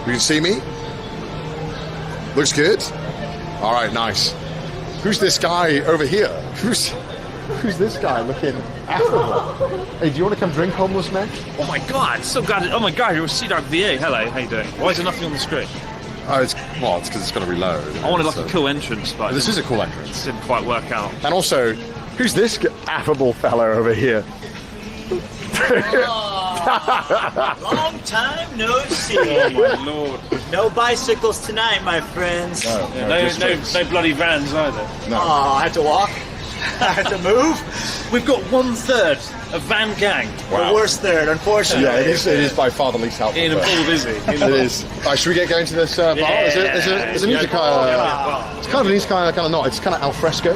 You can see me? Looks good? All right, nice. Who's this guy over here? Who's this guy looking affable? Hey, do you want to come drink, homeless man? Oh my god, so glad. Oh my god, you're a cdawgva. Hello, how you doing? Why is there nothing on the screen? Oh, it's because it's going to reload. I wanted like a cool entrance, but this is a cool entrance. Didn't quite work out. And also, who's this affable fellow over here? Long time no see. Oh my lord. No bicycles tonight, my friends. No bloody vans either. No. Oh, I had to walk. I had to move. We've got 1/3 of van gang. Wow. The worst third, unfortunately. Yeah, it is by far the least helpful. In a third. full busy. It is. Should we get going to this bar? Is it music? It's kind of an east kind of not. It's kind of al fresco.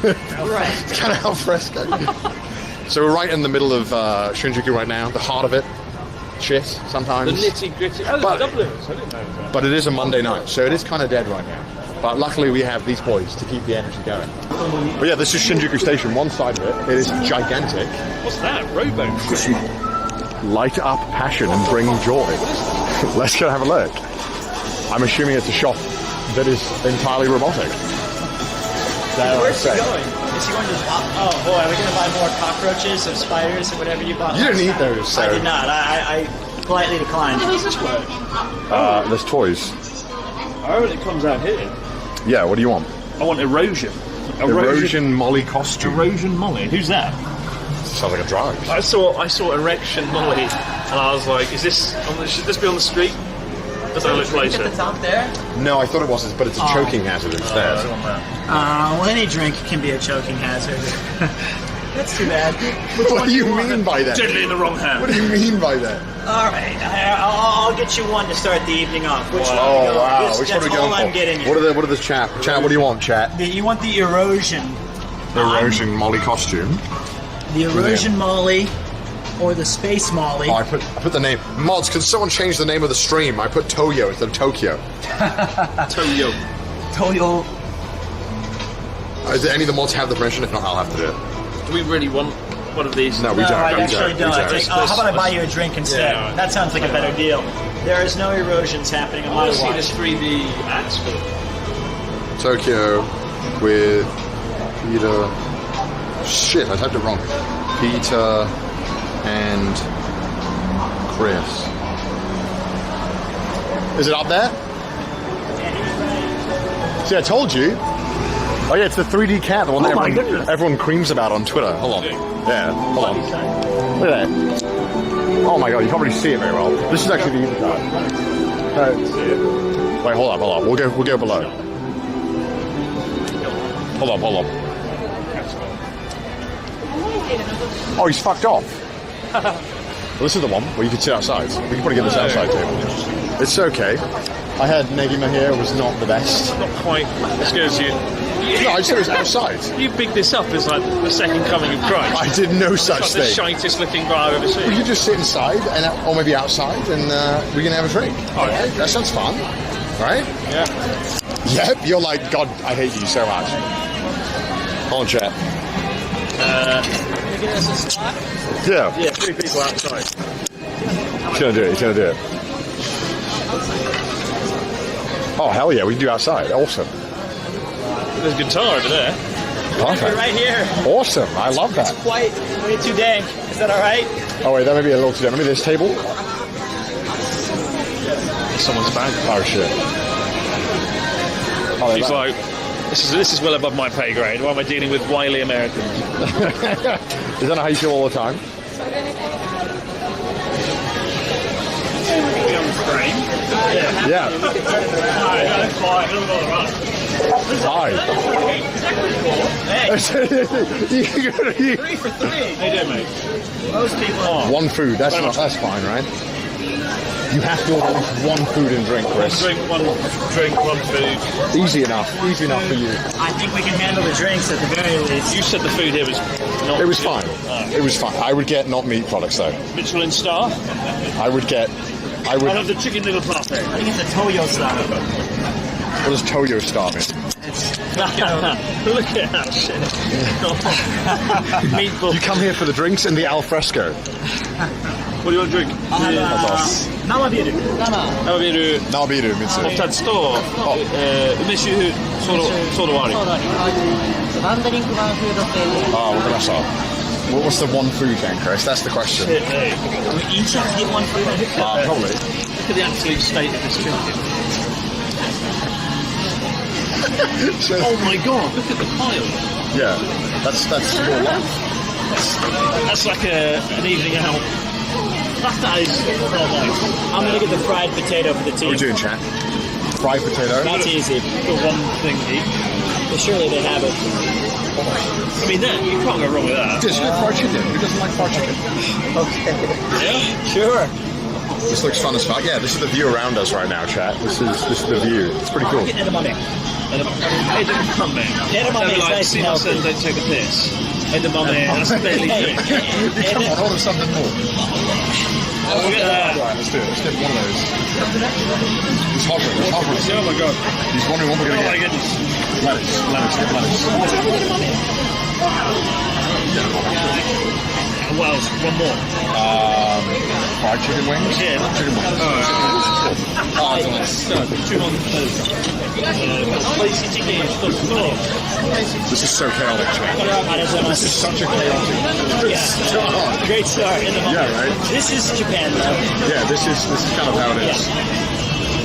Right. It's kind of al fresco. So we're right in the middle of Shinjuku right now, the heart of it. Shit, sometimes. The nitty gritty. Oh, But- Dubliners. I didn't know that. But it is a Monday night, so it is kind of dead right now. But luckily we have these boys to keep the energy going. But yeah, this is Shinjuku Station. One side of it is gigantic. What's that? Rowboat. Light up passion and bring joy. Let's go have a look. I'm assuming it's a shop that is entirely robotic. Where's he going? Is he going to oh boy, are we going to buy more cockroaches or spiders or whatever you bought? You didn't need those, so... I did not. I politely declined. What is this way? There's toys. Oh, it comes out here. Yeah, what do you want? I want erosion. Erosion Molly costume. Erosion Molly. Who's that? Sounds like a drug. I saw erection Molly, and I was like, should this be on the street? Let's have a look later. At the top there? No, I thought it was, but it's a choking hazard instead. Well, any drink can be a choking hazard. That's too bad. What do you mean by that? Deadly in the wrong hand. What do you mean by that? All right, I'll get you one to start the evening off. Which one? Oh, wow. Which Which one are we that's all going I'm for? getting you. What are this chat? Chat, what do you want, chat? You want the erosion. Erosion Molly costume. The erosion Molly or the space Molly. Oh, I put the name. Mods, can someone change the name of the stream? I put Toyo instead of Tokyo. Toyo. Is there any of the mods have the permission? If not, I'll have to do it. Do we really want one of these? No, we No, don't. I we actually don't. How about I buy you a drink instead? Yeah, all right. That sounds like a better deal. There is no erosions happening on I my want to see watch. this 3D ads for it. Tokyo with Peter. Shit, I typed it wrong. Peter and Chris. Is it up there? See, I told you. Oh yeah, it's the 3D cat, the one that everyone creams about on Twitter. Hold on. Yeah, hold on. Look at that. Oh my god, you can't really see it very well. This is actually the Uber card. Wait, hold on. We'll go below. Hold on. Oh, he's fucked off. Well, this is the one where you can sit outside. We can probably get this outside table. It's okay. I had Negima here. It was not the best. Not quite as good as you. No, I said it was outside. You picked this up as like the second coming of Christ. I did no It's such like the thing. shitest looking bar I've ever seen. You just sit inside, or maybe outside, and we can have a drink. Oh, yeah. That sounds fun, right? Yeah. Yep. You're like, God, I hate you so much. Hold on, chat. You give us a spot? Yeah. Yeah, 3 people outside. He's gonna do it. Oh hell yeah, we can do outside. Awesome. There's a guitar over there. Perfect. Right here. Awesome. I love that. Quite way too dank. Is that all right? Oh wait, that may be a little too. Maybe this table. Someone's bag. Oh shit. Oh, She's like, this is well above my pay grade. Why am I dealing with wily Americans? Is that how you feel all the time? Yeah. Hi. Hey, You gotta eat 3 for 3. How you doing, mate? Most people. one food. That's fine, right? You have to order one food and drink, Chris. One drink, one food. Easy enough for you. I think we can handle the drinks at the very least. You said the food here was not It was good. fine. Oh. It was fine. I would get not meat products though. Michelin star. I would. I have the chicken liver parfait. I think it's a Toyo style. What does Toyo star mean? Look at that shit. Meatball. You come here for the drinks and the al fresco. What do you want to drink? Namabiru. Namabiru. Nabiru Mitsu. お二つと、梅酒ソーダ割り。ワンドリンクワンフード制です。 Ah, what can I start? What's the one food then, Chris? That's the question. We each have to get one food. Probably. Look at the absolute state of this chicken. Oh my god, look at the pile. Yeah, that's your life. That's like an evening out. That is so nice. I'm gonna get the fried potato for the What are we team. doing, chat? Fried potato. That's easy. The one thing each. Surely they have it. I mean, you can't go wrong with that. Just get fried chicken. Who doesn't like fried chicken? Yeah? Sure. This looks fun as fuck. Yeah, this is the view around us right now, chat. This is the view. It's pretty cool. Get edamame. Edamame. Edamame is Like, nice see and my healthy. son don't take a piss. Edamame, that's barely Hey, good. Come on, order something more. Look at that. Right, let's do it. Let's get one of those. He's hovering. He's hovering. Oh my god. He's wondering what we're Oh going to my get. goodness. Lettuce. Get lettuce. What else? One more. Fried chicken wings? Yeah. Chicken wings. Oh, it's nice. No, 200. Spicy chicken. This is so chaotic, chat. This is such a chaotic start. Great start. Yeah, right? This is Japan, though. Yeah, this is kind of how it is.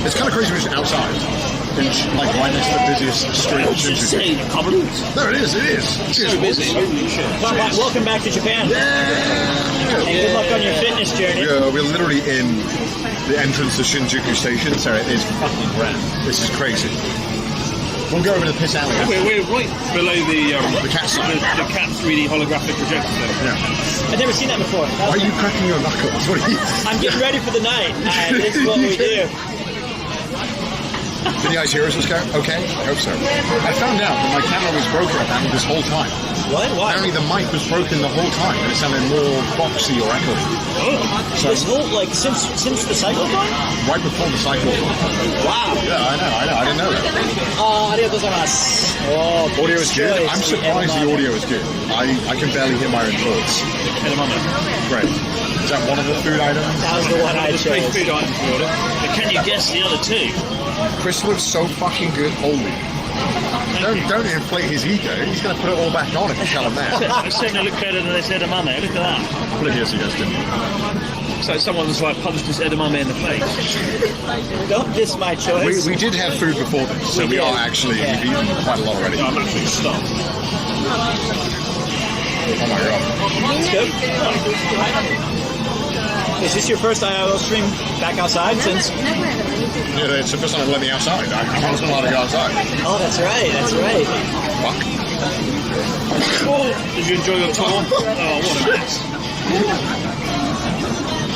It's kind of crazy when it's outside. Like right next to the busiest street in Just Shibuya. saying, I can't believe it. No, it is. It's So busy. Holy shit. Welcome back to Japan. And good luck on your fitness journey. We're literally in the entrance to Shinjuku Station, so it is fucking grand. This is crazy. We'll go over to the piss alley. We're right below the cat sign. the cat 3D holographic projector thing. Yeah. I've never seen that before. Why are you cracking your knuckles? What are you? I'm getting ready for the night. This is what we do. Did you guys hear us? Okay? I hope so. I found out that my camera was broken apparently this whole time. What? Why? Apparently the mic was broken the whole time and it sounded more boxy or echoey. This whole, like, since the cycle gone? Right before the cycle. Wow. Yeah, I know. I didn't know that. Arigatou gozaimasu. Oh, Audio is good. I'm surprised the edamame. audio is good. I can barely hear my own thoughts. Great. Is that one of the food items? That was the one I There's three chose. food items we ordered. But can you guess the other two? Chris looks so fucking good. Holy. Don't inflate his ego. He's going to put it all back on if you tell him that. I was saying they look better than this edamame. Look at that. Put it here so you guys can. It's like someone's like punched this edamame in the face. Don't diss my choice. We did have food before this, so we did. are actually, Yeah. we've eaten quite a lot already. I'm actually stuffed. Oh my god. It's good. Is this your first IRL stream back outside since? Yeah, it's the first time I've let me outside. I wasn't allowed to go outside. Oh, that's right. That's right. Fuck. Did you enjoy your tour? Oh, what a mess.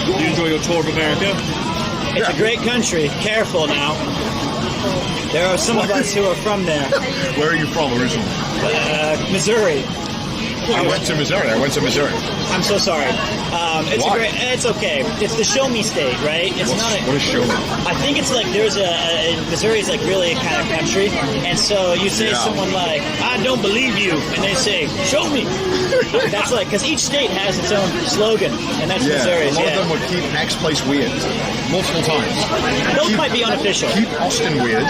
Did you enjoy your tour of America? It's a great country. Careful now. There are some of us who are from there. Where are you from originally? Missouri. I went to Missouri. I'm so sorry. It's Why? It's okay. It's the show me state, right? It's not. What is show me? I think it's like there's Missouri is like really a kind of country, and so you say Yeah. someone like, "I don't believe you," and they say, "Show me." That's like because each state has its own slogan, and that's Yeah, a Missouri's. lot of Yeah, them would keep next place weird. Multiple times. those might be unofficial. Keep Austin weird.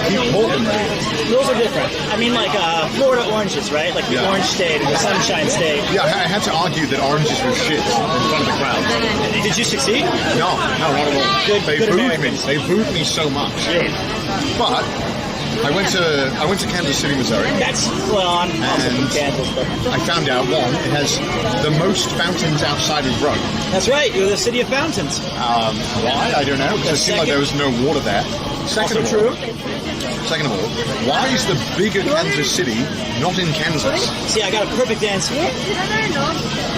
Keep Portland weird. Those are different. I mean, like Florida oranges, right? Like the Yeah. Orange State or the Sunshine State. Yeah, I had to argue that oranges were shit in front of the crowd. Did you succeed? No, not at all. Good- They good booed me. Americans. They booed me so much. But I went to Kansas City, Missouri. That's well, I'm also from And- Kansas, but I found out one, it has the most fountains outside of Rome. that's right. You're the city of fountains. Why? I don't know. Because it seemed like there was no water there. Second of all, why is the bigger Kansas City not in Kansas? See, I got a perfect answer.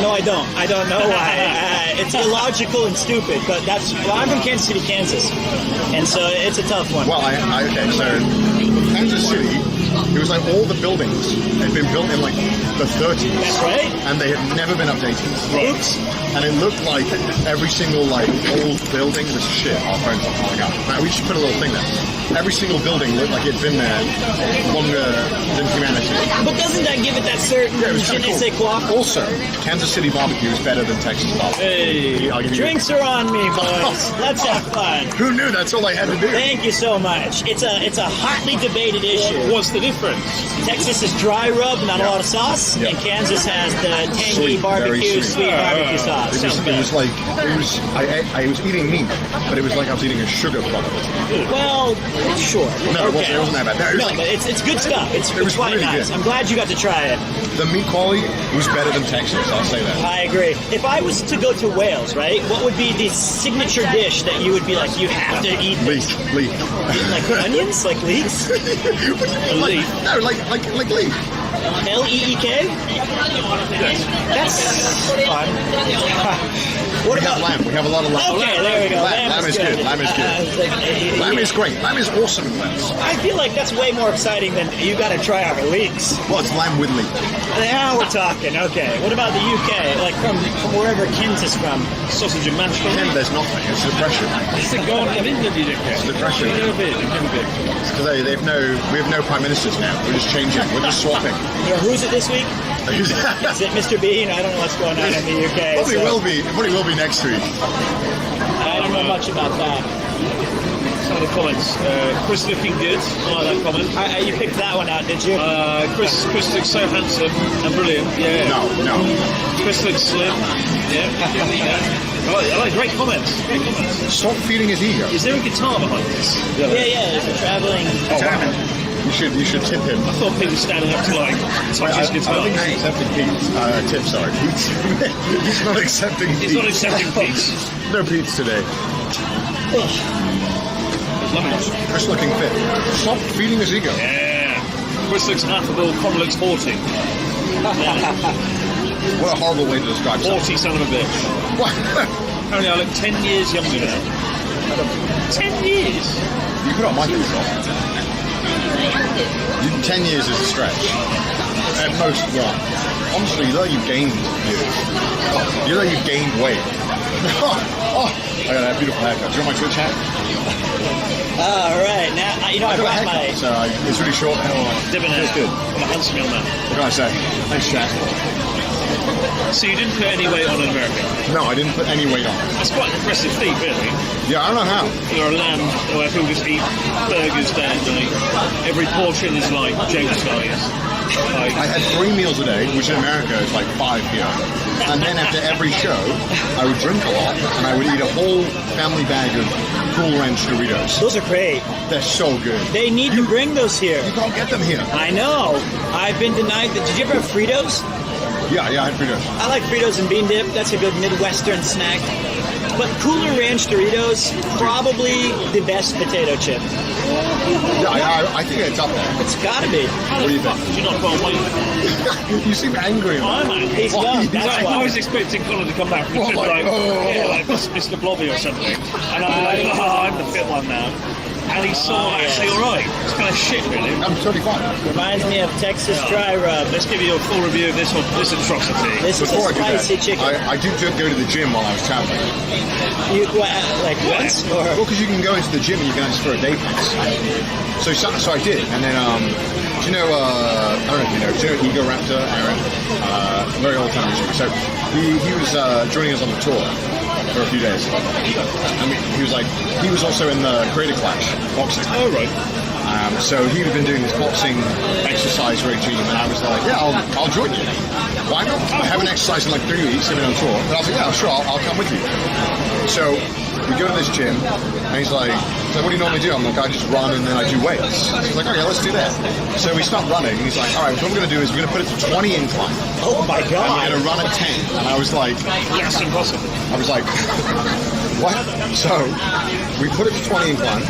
No, I don't. I don't know why. It's illogical and stupid, but I'm from Kansas City, Kansas, and so it's a tough one. Well, okay, so Kansas City, it was like all the buildings had been built in like the 30s. That's right. And they had never been updated. Oops. and it looked like every single like old building was shit. Our phone's not calling out. Now we should put a little thing there. Every single building looked like it'd been there longer than humanity. But doesn't that give it that certain Yeah, it was je kinda ne sais quoi? Also, Kansas City barbecue is better than Texas barbecue. Hey. I'll give you- Drinks are on me, boys. Let's have fun. Who knew that's all I had to do? Thank you so much. It's a hotly debated issue. What's the difference? Texas is dry rub, not a lot of sauce, Yeah. and Kansas has the tangy Sweet, very barbecue, sweet. sweet barbecue sauce. I was eating meat, but it was like I was eating a sugar product. Well, sure. No, Okay. it wasn't that bad. No, it was No, but it's good stuff. It's was quite really nice. good. I'm glad you got to try it. The meat quality was better than Texas, I'll say that. I agree. If I was to go to Wales, right, what would be the signature dish that you would be like, you have to eat this? Leek. Like onions? Like leeks? Leek. No, like leek. L-E-E-K? That's fun. What We have about... lamb. We have a lot of lamb. Okay, there we go. Lamb is good. Lamb is good. Lamb is great. Lamb is awesome in Wales. I feel like that's way more exciting than you got to try our leeks. Well, it's lamb with leek. Now we're talking. Okay. What about the UK? Like from wherever Kent is from. Sausage and mashed Then on. there's nothing. It's depression. It's the God of England, you don't get. It's depression. Never been. Because we have no prime ministers now. We're just changing. We're just swapping. Yeah, who's it this week? Is it Mr. Bean? I don't know what's going on in the UK. Probably so will be next week. I don't know much about that. Some of the comments. Chris looking good. I like that comment. You picked that one out, did you? Chris looks so handsome and brilliant. Yeah. No. Chris looks slim. Yeah. I like great comments. Stop feeding his ego. Is there a guitar behind this? Yeah, there's a traveling... Oh, wow. You should tip him. I thought Pete was standing up to like touch his I guitar. don't think he's accepting Pete's. Tip, sorry. He's not accepting He's not accepting Pete's. No Pete's today. Chris looking fit. Stop feeding his ego. Yeah. Chris looks affable, Con looks 40. What a horrible way to describe someone. 40 son of a bitch. Apparently I look 10 years younger now. 10 years? You put on my things off. 10 years is a stretch. At most, well, honestly, you know you've gained years. You know you've gained weight. I got that beautiful haircut. Do you want my Twitch hat? All right, now I got a brought haircut, my... so it's really short now. Debonair. Feels good. I'm a handsome young man. What can I say? Thanks, chat. So you didn't put any weight on in America? No, I didn't put any weight on. That's quite an impressive feat, really. Yeah, I don't know how. You're a land where people just eat burgers day and night. Every portion is like joke size. I had 3 meals a day, which in America is like 5 here. And then after every show, I would drink a lot, and I would eat a whole family bag of Cool Ranch Doritos. Those are great. They're so good. They need to bring those here. You can't get them here. I know. I've been denied that. Did you ever have Fritos? Yeah, I had Fritos. I like Fritos and bean dip. That's a good Midwestern snack. But Cooler Ranch Doritos, probably the best potato chip. Yeah, I think it's up there. It's gotta be. What do you think? You're not quite weight. You seem angry. I'm angry. He's dumb. That's I why. was expecting Colin to come back from the trip like, like Mr. Blobby or something. And I'm like, I'm the fit one now. And he's so actually alright. It's kind of shit, really. I'm 35. Reminds me of Texas dry rub. Let's give you a full review of this atrocity. This is a Before I do spicy that, chicken. I did go to the gym while I was traveling. Like once? Or Well, because you can go into the gym and you can ask for a day pass. So I did, and then do you know? I don't know if you know. Do you know Ego Raptor, Aaron? Very old time YouTuber. So he was joining us on the tour for a few days. I mean, he was also in the Creator Clash boxing. Oh, right. So he'd been doing this boxing exercise regime, and I was like, yeah, I'll join you. Why not? I haven't exercised in like 3 weeks. I've been on tour. But I was like, yeah, sure, I'll come with you. So we go to this gym, and he's like, what do you normally do? I'm like, I just run and then I do weights. He's like, okay, let's do that. So we start running, and he's like, all right, so what we're going to do is we're going to put it to 20 incline. oh my And god! we're going to run at 10. And I was like, That's impossible. I was like, what? So we put it to 20 incline.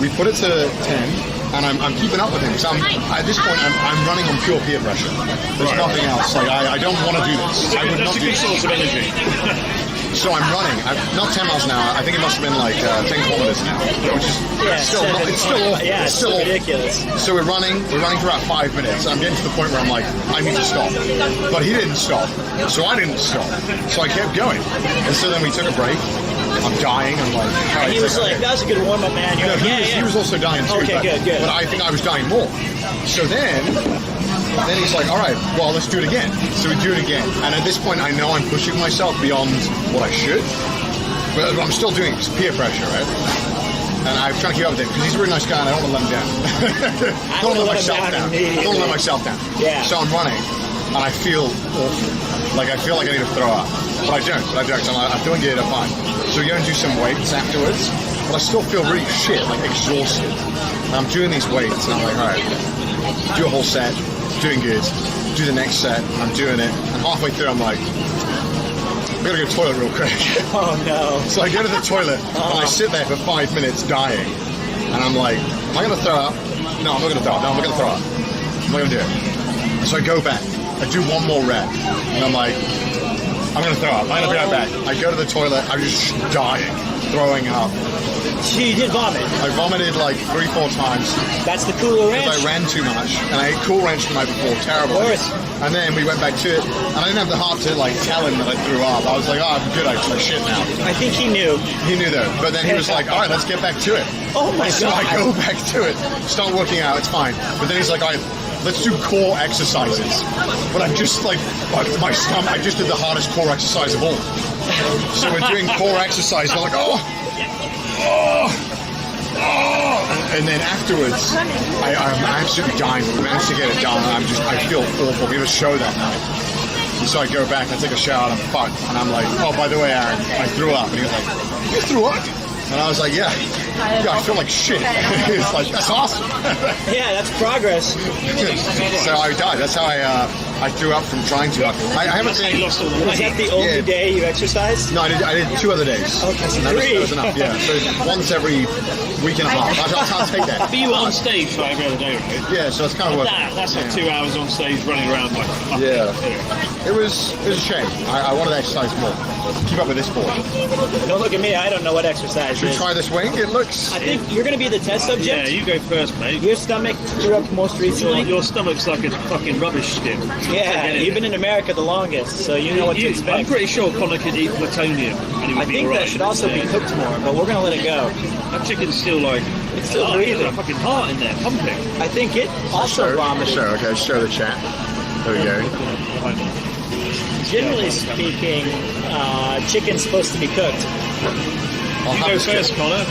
We put it to 10. And I'm keeping up with him. So at this point, I'm running on pure peer pressure. There's nothing else. Like I don't want to do this. I would That's not a do good this. source of energy. So I'm running. I'm not 10 miles an hour. I think it must have been like 10 kilometers an hour, which is still not, it's still awful. Yeah, it's still ridiculous. So we're running for about 5 minutes. And I'm getting to the point where I'm like, I need to stop. But he didn't stop. So I didn't stop. So I kept going. And so then we took a break. I'm dying. I'm like, And he was like, that was a good warm-up, man. You're like, he was also dying too. Okay, good. But I think I was dying more. So then he's like, all right, well, let's do it again. So we do it again. And at this point, I know I'm pushing myself beyond what I should. But I'm still doing it. It's peer pressure, right? And I'm trying to keep up with him because he's a really nice guy and I don't want to let him down. I don't want to let myself down. I don't want to let myself down. Yeah. So I'm running and I feel awful. Like I feel like I need to throw up. But I don't. So I'm feeling good, I'm fine. So we go and do some weights afterwards. But I still feel really shit, like exhausted. And I'm doing these weights and I'm like, all right, do a whole set, doing good. Do the next set, I'm doing it. And halfway through I'm like, I'm gonna go to the toilet real quick. Oh no. So I go to the toilet and I sit there for 5 minutes dying. And I'm like, am I gonna throw up? No, I'm not gonna throw up. No, I'm not gonna throw up. I'm not gonna do it. So I go back. I do one more rep. And I'm like, I'm gonna throw up. I'm gonna be right back. I go to the toilet. I'm just dying, throwing up. She did vomit. I vomited like 3-4 times. That's the Cooler Ranch. Because I ran too much. And I ate Cool Ranch the night before. Terrible. Of course. And then we went back to it. And I didn't have the heart to like tell him that I threw up. I was like, oh, I'm good. I shit now. I think he knew. He knew though. But then he was like, all right, let's get back to it. Oh my So God. I go back to it, start working out, it's fine. But then he's like, all right, let's do core exercises. But I'm just like, my stomach, I just did the hardest core exercise of all. So we're doing core exercise. I'm like, oh. And then afterwards, I'm absolutely dying. We managed to get it done. And I feel awful. We have a show that night. And so I go back, I take a shower, and I'm fucked. And I'm like, oh, by the way, Aaron, I threw up. And he was like, you threw up? And I was like, yeah, I feel like shit. It's like, that's awesome. Yeah, that's progress. So I died. That's how I threw up from trying to. I haven't seen. lost all the Was that the only day you exercised? No, I did 2 other days. Okay, so And that was 3. enough, yeah. So once every week and a half. I can't take that. But you were on stage like every other day, right? Yeah, so it's kind of worth it. That's like 2 hours on stage running around like fucking. Yeah. It was a shame. I wanted to exercise more. Keep up with this board. Don't look at me. I don't know what exercise Should we is. try this wing? It looks. I think you're going to be the test subject. Yeah, you go first, mate. Your stomach threw up most recently. Your stomach's like a fucking rubbish skip. Yeah, you've been in America the longest, so you know what to expect. I'm pretty sure Connor could eat plutonium and he would I be think alright. that should also be cooked more, but we're going to let it go. That chicken's still like... It's still there's breathing. a fucking heart in there, pumping. I think it also vomited. Show, okay, show the chat. There we go. Generally speaking, chicken's supposed to be cooked. I'll You have go this first, chip. Connor.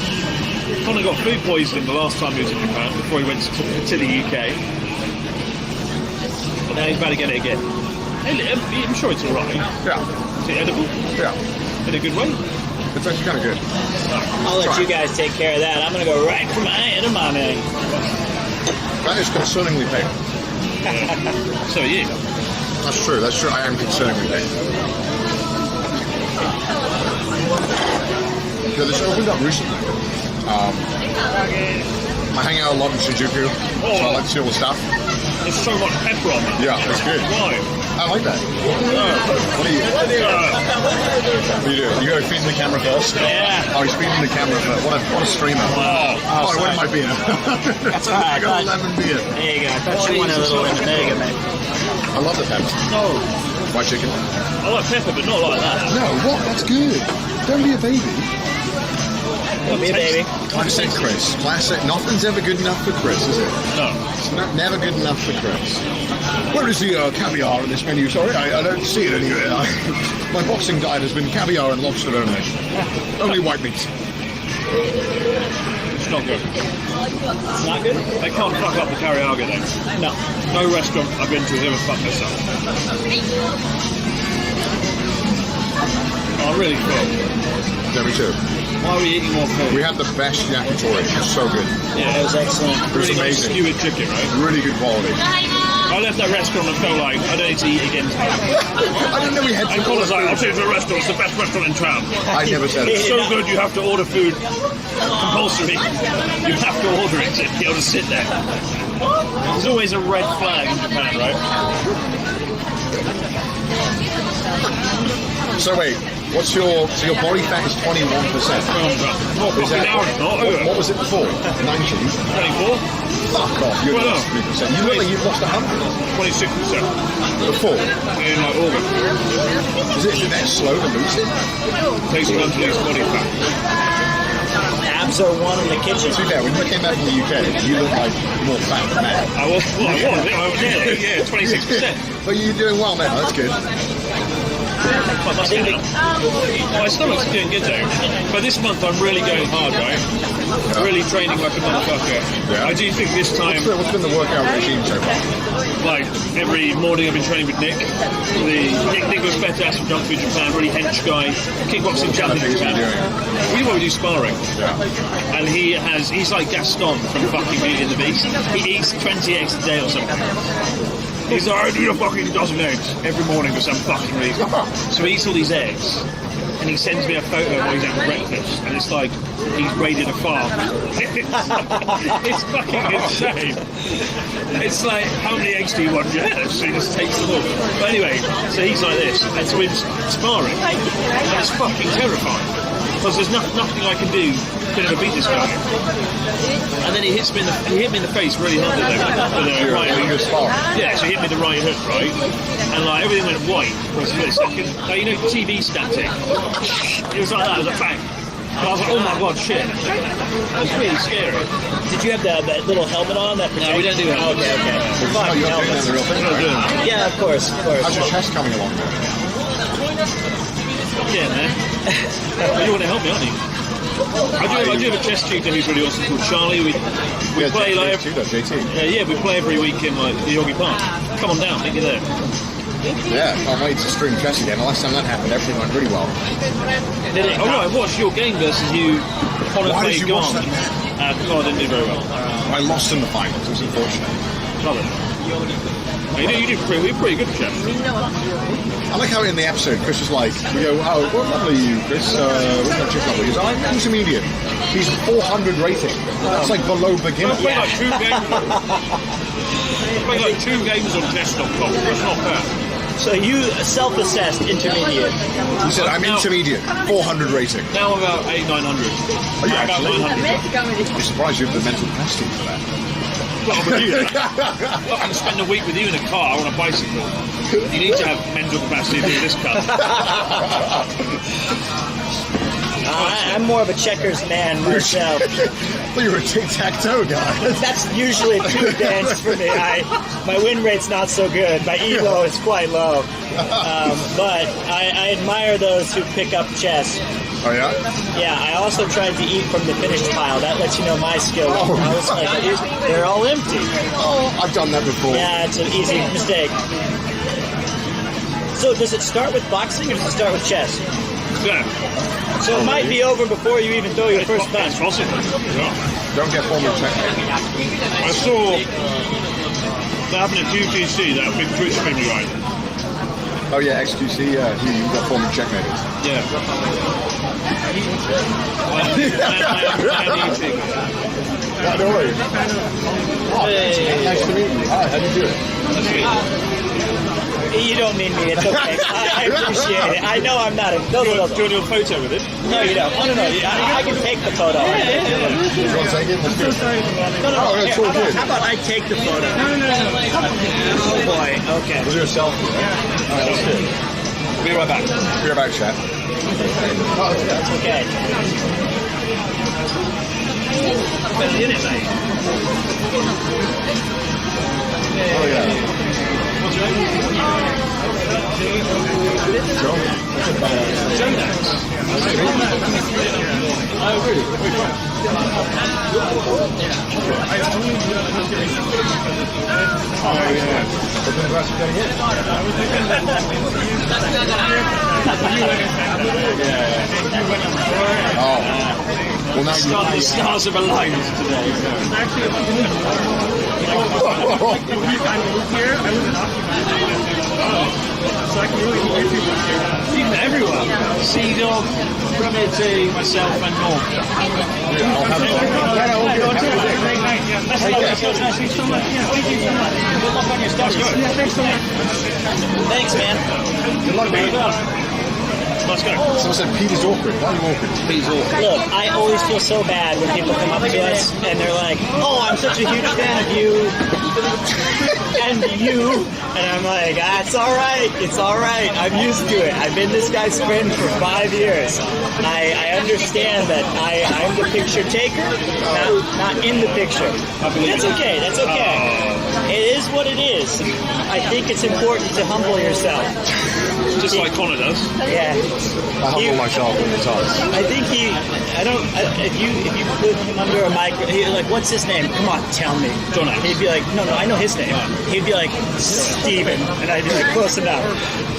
Connor got food poisoning the last time he was in Japan before he went to the UK. But now he's about to get it again. I'm sure it's alright. Yeah, Is it edible? yeah. In a good way? It's actually kind of good. I'll let you guys take care of that. I'm going to go right for my edamame. That is concerningly big. So are you. That's true. I am concerningly big. Yeah, this opened up recently. I hang out a lot in Shinjuku, so I like to see all the stuff. There's so much pepper on it. Yeah, it's good. Why? I like that. What do you do? You go feed the camera first? Yeah. Oh, he's feeding the camera first. What a streamer. Wow. Oh, where's my beer? That's all right. I got a lemon beer. There you go. I thought you wanted a little mega, man. I love the pepper. No. White chicken. I like pepper, but not like that. No, what? That's good. Don't be a baby. Don't be a baby. Classic Chris. Classic. Nothing's ever good enough for Chris, is it? No. It's never good enough for Chris. Where is the caviar in this menu? Sorry, I don't see it anywhere. My boxing diet has been caviar and lobster only. Only white meat. It's not good. It's not good? They can't fuck up the karaage then. No. No restaurant I've been to has ever fucked this up. Oh, I'm really full. Yeah, me too. Why are we eating more food? We had the best yakitori. It was so good. Yeah, it was excellent. It was Really nice amazing. skewered chicken, right? Really good quality. I left that restaurant and felt like I don't need to eat again today. I didn't know we had And Connor's like, I'll food. take you to the restaurant, it's the best restaurant in town. I never said it. It's so good you have to order food compulsory. You have to order it to be able to sit there. There's always a red flag in Japan, right? So wait, what's your body fat is 21%? Not Is that, now, not over. what was it before? 90? 24? Fuck off, you're Well, lost 3%. You look like you've lost 100 26%. before. In like August. Is it that slow to lose it? Takes a month to lose body fat. Abs are one in the kitchen. To be fair, when you came back from the UK, you look like more fat than that. I was nearly, yeah, 26%. But you're doing well now, that's good. My stomach's doing good though. But this month I'm really going hard, right? Really training like a motherfucker. Yeah. I do think this time, What's been the workout regime so far? like every morning I've been training with Nick. Nick was better ass from Jump Food Japan, really hench guy, kickboxing What kind of champion. things are you doing? We do sparring. Yeah. And he's like Gaston from fucking Beauty and the Beast. He eats 20 eggs a day or something. He's like, I need a fucking dozen eggs every morning for some fucking reason. So he eats all these eggs, and he sends me a photo of what he's having breakfast, and it's like he's raided a farm. It's fucking insane. It's like, how many eggs do you want? Yeah, so he just takes them all. But anyway, so he's like this, and so we're sparring, and it's fucking terrifying. Because there's nothing I can do to ever beat this guy. And then he hit me in the face really hard with a right hook. Yeah, so he hit me the right hook, right? And like everything went white for a split second. Like, you know, TV static. It was like that, it was a bang. And I was like, oh my god, shit. It was really scary. Did you have that little helmet on? That No, we don't do helmets. Okay. Oh, you're doing the real thing, right? Yeah, of course. How's your chest coming along? Yeah, man. You want to help me, aren't you? I do have a chess tutor who's really awesome called Charlie. We play like JT. yeah, we play every week in like the Yogi Park. Come on down, meet you there. Yeah, can't wait to stream chess again. The last time that happened, everything went really well. Oh right, I watched your game versus you. Why did you watch that? God, I didn't do very well. I lost in the finals. It was unfortunate. Love it. You did pretty good, Chef. I like how in the episode, Chris was like, we go, oh, what level are you, Chris? What chess level? He goes, I'm intermediate. He's 400 rating. That's like below beginner. I played like 2 games. I played like 2 games on chess.com. That's not bad. So you self-assessed intermediate. He said, I'm intermediate, 400 rating. Now I'm about 800-900. Are you About actually? 900. I'm surprised you have the mental capacity for that. Well, with you, I can spend a week with you in a car on a bicycle. You need to have mental capacity to do this car. I'm more of a checkers man myself. Well, you're a tic-tac-toe guy. That's usually a 2 dance for me. My win rate's not so good. My elo is quite low. But I admire those who pick up chess. Oh, yeah? Yeah, I also tried to eat from the finished pile. That lets you know my skill. Oh, I was like, they're all empty. Oh, I've done that before. Yeah, it's an easy mistake. So does it start with boxing or does it start with chess? Yeah. So it might be over before you even throw your first punch. It's possible. Yeah. Don't get formal checkmate. I saw that happened at QTC, that big Twitch stream you right. Oh, yeah, XQC, yeah, you got formal checkmate. Yeah. I'm eating. Yeah, no worries. Oh, nice to meet you. Hi, how do you do it? That's sweet. You don't need me. It's okay. I appreciate it. I know I'm not a... No. Do you want to do a photo with it? No, you don't. No. I can take the photo. You want to take it? Let's do it. No. Oh, that's all good. How about I take the photo? No. Oh, boy. Okay. We'll do a selfie. All right, let's do it. Be right back. Be right back, chat. Oh, that's okay. Better in it, mate. Oh, yeah. What's your name? Jonas. Oh, really? Oh, yeah. Oh. Well, now The stars have aligned today. Even everyone. C-Dog, Premieretwo, myself, and Norm. Thanks, man. Good luck, man. Let's go. Someone said Peter's awkward. Why are you awkward? Peter's awkward. Look, I always feel so bad when people come up to us and they're like, "Oh, I'm such a huge fan of you." And you, and I'm like, it's all right, I'm used to it. I've been this guy's friend for 5 years. I understand that I'm the picture taker, not in the picture. That's okay, It is what it is. I think it's important to humble yourself. Just like Connor does. Yeah. I humble myself all the time. I think if you put him under a micro, like, what's his name? Come on, tell me. John. He'd be like, no, I know his name. He'd be like, Steven. And I'd be like, close enough.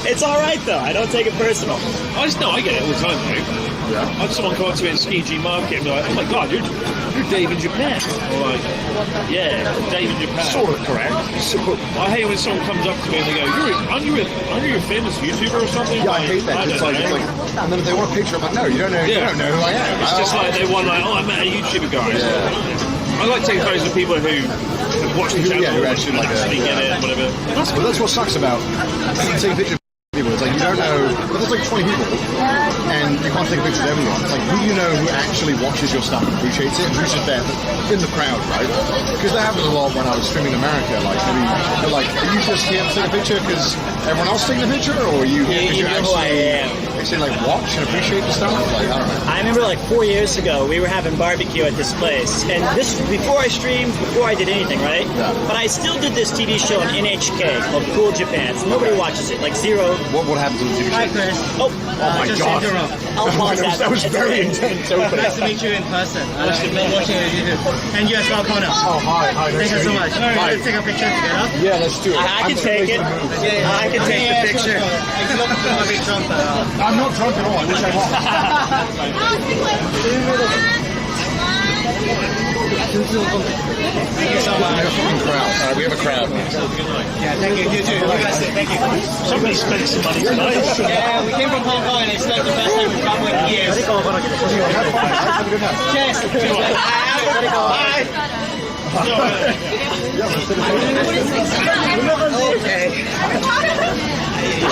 It's all right, though. I don't take it personal. I get it all the time, mate. Yeah. I had someone come up to me in EG Market and be like, "Oh my God, you're Dave in Japan." I'm like, "Yeah, Dave in Japan." Sort of correct. I hate when someone comes up to me and they go, "Aren't you a famous YouTuber or something?" Yeah, I hate that. It's like, and then if they want a picture, I'm like, no, you don't know who I am. It's just like they want like, "Oh, I met a YouTuber guy." Yeah. I like taking photos of people who have watched the channel who actually and actually get it, whatever. That's what sucks about taking pictures of people. It's like you don't know, but there's like 20 people, and you can't take a picture of everyone. It's like, who do you know who actually watches your stuff and appreciates it, and who's just there in the crowd, right? Because that happens a lot when I was streaming in America. Like, maybe they're like, are you just here to take a picture because everyone else taking a picture, or are you here because you know who I am? Actually like watch and appreciate the stuff? Like, I don't know. I remember like 4 years ago, we were having barbecue at this place, and this before I streamed, before I did anything, right? Yeah. But I still did this TV show on NHK called Cool Japan. So nobody watches it, like zero. What happens on the TV show? Hi, Chris. Oh my just God. interrupt. I'll pause that. That was very intense. Nice to meet you in person. I've been watching your YouTube. And you as well, Connor. Oh, hi. Thank you so much. Hi. Let's take a picture together. Yeah, let's do it. I can take it. I can take the picture. I'm a bit drunk, but I'm not drunk at all. I wish I was. thank you so much. We have a crowd. Yeah, thank you. You too. You guys too. Thank you. Somebody spent some money tonight. Yeah, we came from Hong Kong and it's like the best time we've traveled in years. Cheers. Okay.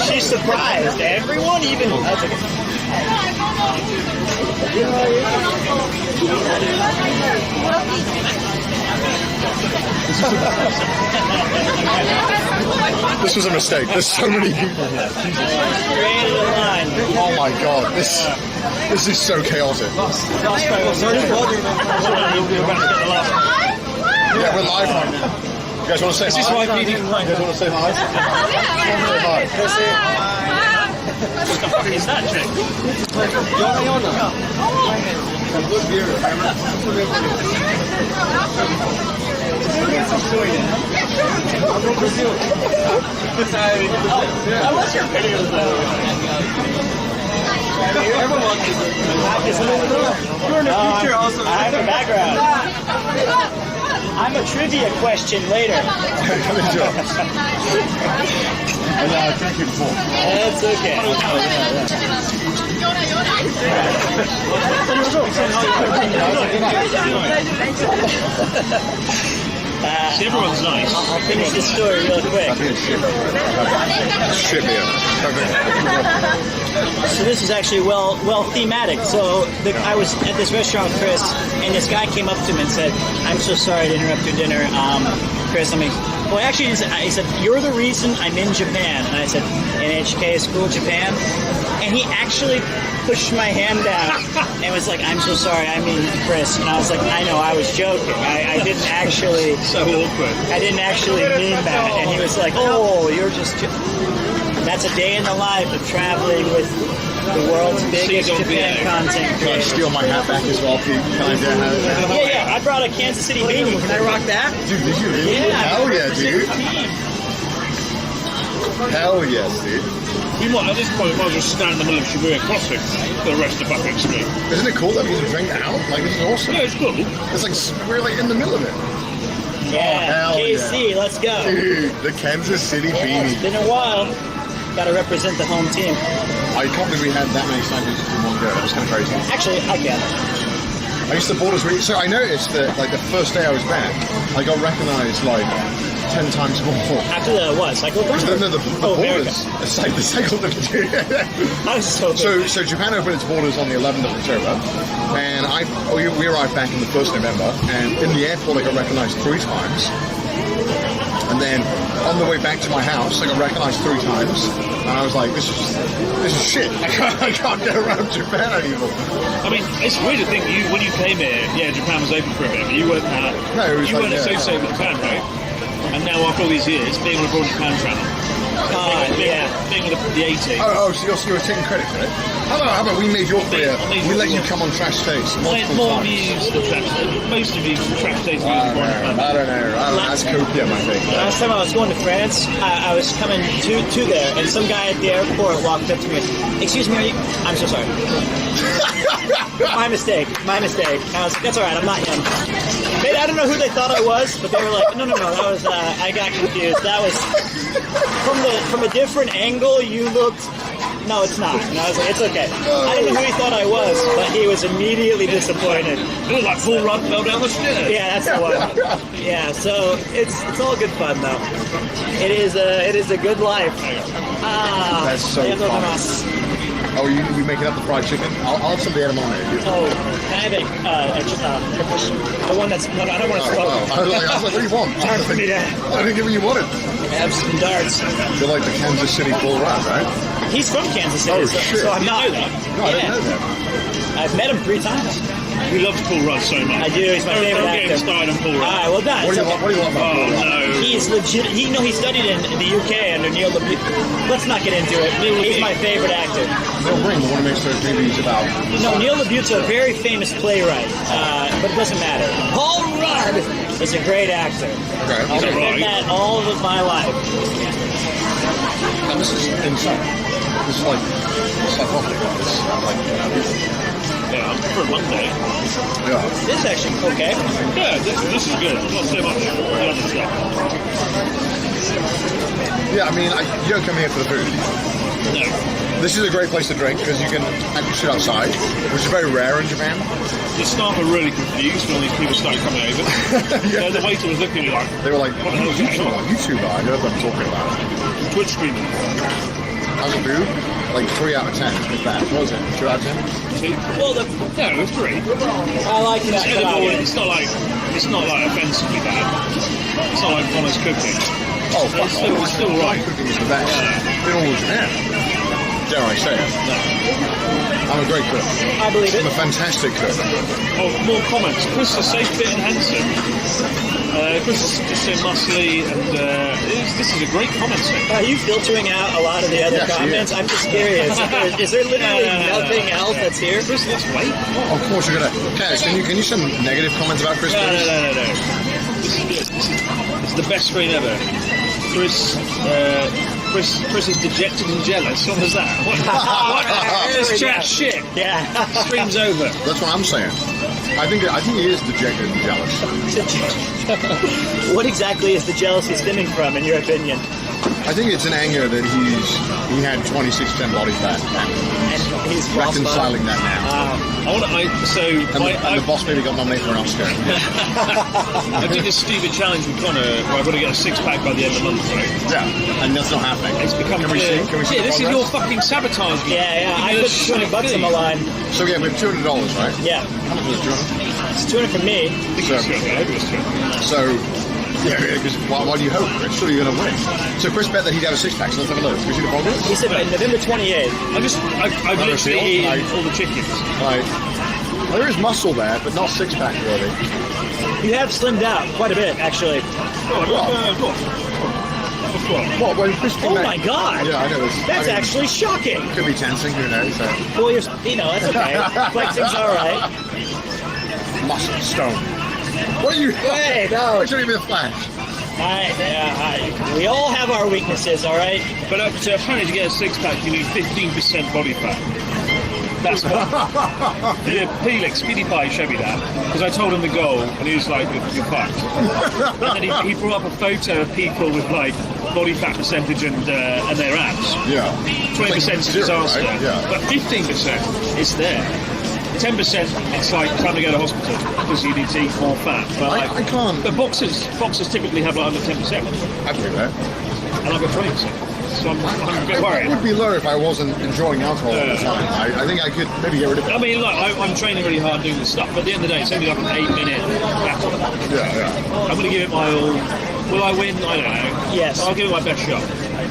She's surprised. Everyone, even. That's okay. This was a mistake. There's so many people here. Straight in line. Oh my god, this is so chaotic. Yeah, we're live right now. You guys want to say hi? this live meeting? You guys want to say hi? Say hi. What the fuck is that, Jake? I watch your videos though. You're in the future also. I have a background. I'm a trivia question later. Come enjoy. And thank you before. That's okay. Everyone's nice. I'll finish this story real quick. I've been shit beer. So this is actually well thematic. So I was at this restaurant with Chris, and this guy came up to him and said, "I'm so sorry to interrupt your dinner, Chris. Well, actually, he said, you're the reason I'm in Japan." And I said, "NHK School Japan?" And he actually pushed my hand down and was like, "I'm so sorry, I mean Chris." And I was like, "I know, I was joking. I didn't actually." So awkward. I didn't actually mean that. And he was like, "Oh, you're just." That's a day in the life of traveling with the world's biggest Japan content Can I creator. steal my hat back as well, Pete? Can I have it? Yeah, I brought a Kansas City beanie. Can I rock that? Dude, did you really? Yeah. Hell yeah, dude. Hell yes, dude. You might, at this point, you might as well stand in the middle of Shibuya Crossing for the rest of the fucking street. Isn't it cool that we can drink out? Like, this is awesome. Yeah, it's cool. It's like, we're like in the middle of it. Yeah, hell KC, let's go. Dude, the Kansas City Yeah, beanie. it's been a while. Got to represent the home team. I can't believe we had that many signings in one go. That was kind of crazy. Actually, I can. I used to borders really. So I noticed that, like, the first day I was back, I got recognized, like, 10 times more. After the what? Cyclocross? No, the America. borders. It's like the cycle of I was so big. So Japan opened its borders on the 11th of October, and we arrived back on the 1st of November, and in the airport I got recognized 3 times. And then on the way back to my house, I got recognized 3 times, and I was like, "This is shit. I can't get around Japan anymore." I mean, it's weird to think when you came here, yeah, Japan was open for a bit, but you weren't associated with Japan, right? And now after all these years, being on a Abroad Japan channel, being on the 80. Oh, so you're taking credit for it? How about we made your career? We let you come on Trash Taste multiple More times. views than Trash Taste. Most of you Trash Taste I don't know. That's copium, I think. Last time I was going to France, I was coming to there, and some guy at the airport walked up to me. "Excuse me, I'm so sorry." My mistake. And I was like, "That's all right. I'm not him." I don't know who they thought I was, but they were like, "No. That was." I got confused. That was from a different angle. You looked. No, it's not. And I was like, "It's okay." I don't know who he thought I was, but he was immediately disappointed. It was like Paul Rudd fell down the stairs. Yeah, that's the one. Yeah, so it's all good fun though. It is a good life. That's so fun. Oh, you making up the fried chicken? I'll have some of the edamame. Oh, can I have the one that's... No, I don't want to smoke. I was like, what do you want? I didn't get what you wanted. Have some darts. You're like the Kansas City Bull Rat, right? He's from Kansas City, Oh, shit. so I'm not... You know that? No, I didn't know that. I've met him 3 times. We love Paul Rudd so much. I do, he's my favorite Don't actor. get started on Paul Rudd. Alright, well done. What do you want about Bull Rat? No. He's legit. He studied in the UK under Neil LaBute. Let's not get into it. He's my favorite actor. Neil Ring, the one who makes those movies about... No, Neil LaBute's a very famous playwright, but it doesn't matter. Paul Rudd is a great actor. Okay. I've been that all of my life. And this is insane. This is like psychotic. It's like, Yeah, for a Monday. yeah. This is actually okay. Yeah, this is good. Not so much the other stuff. Yeah, I mean, you don't come here for the food. No. This is a great place to drink because you can actually sit outside, which is very rare in Japan. The staff are really confused when all these people started coming over. Yeah. The waiter was looking at me like, They were like, what the hell is going on? YouTuber, I know what I'm talking about. Twitch streaming. How's the food? Like 3 out of 10. It's bad. What was it? 2 out of 10? Well, no, it's great. I like that. It's edible. It's not like offensively bad. It's not like Connor's cooking. Oh, fuck It's still right. Cooking is the best in all of Japan. Dare I say it? No. I'm a great cook. I believe it. I'm a fantastic cook. Oh, more comments. Chris is so fit and handsome. Chris is just so muscly, and this is a great comment section. Are you filtering out a lot of the other Yes, he comments? is. I'm just curious. Is there literally nothing else that's here? Chris looks great. Oh, of course you're gonna. Kaz, can you send negative comments about Chris? No. please? This is good. This is the best screen ever. Chris is dejected and jealous. What was that? What? This chat shit. Yeah. Stream's over. That's what I'm saying. I think he is dejected and jealous. What exactly is the jealousy stemming from, in your opinion? I think it's an anger that he had 26% body fat And he's reconciling that now. I And the boss baby got nominated for an Oscar. did this stupid challenge with Connor where I've got to get a 6-pack by the end of the month, right? Yeah, and that's not happening. It's become Can we clear. see? Can we see? Yeah, the this is progress? your fucking sabotage. Yeah. I put $20 on the line. So yeah, we have $200, right? Yeah. How much was it? It's 200 for me. So yeah, because why do you hope, Chris? Surely you're going to win. So Chris bet that he'd have a 6-pack. So let's have a look. Can we see the progress? He said by November 28th. I've literally eaten all the chickens. Right. Well, there is muscle there, but not 6-pack really. You have slimmed out quite a bit, actually. What? When Chris Oh my God! Yeah, I know this. That's actually shocking. Could be tensing, who knows? So. Well, that's okay. Flexing's all right. Muscle stone. What are you? Hey, no. It's not even a flash. We all have our weaknesses, all right? But apparently to get a 6-pack you need 15% body fat. That's what. Yeah, Felix, PewDiePie showed me that because I told him the goal and he was like, "You're fucked." And then he brought up a photo of people with like body fat percentage and their abs. Yeah. 20% is Zero, disaster, right? Yeah. but 15% is there. 10%, it's like time to go to hospital because you need to eat more fat. But I can't. But boxers typically have like under 10%, I believe that. and I've got 20%. So I'm a bit It worried. would be low if I wasn't enjoying alcohol all the time. I think I could maybe get rid of it. I mean, look, I'm training really hard doing this stuff, but at the end of the day, it's only like an 8-minute battle. Yeah. I'm going to give it my all. Will I win? I don't know. Yes. I'll give it my best shot.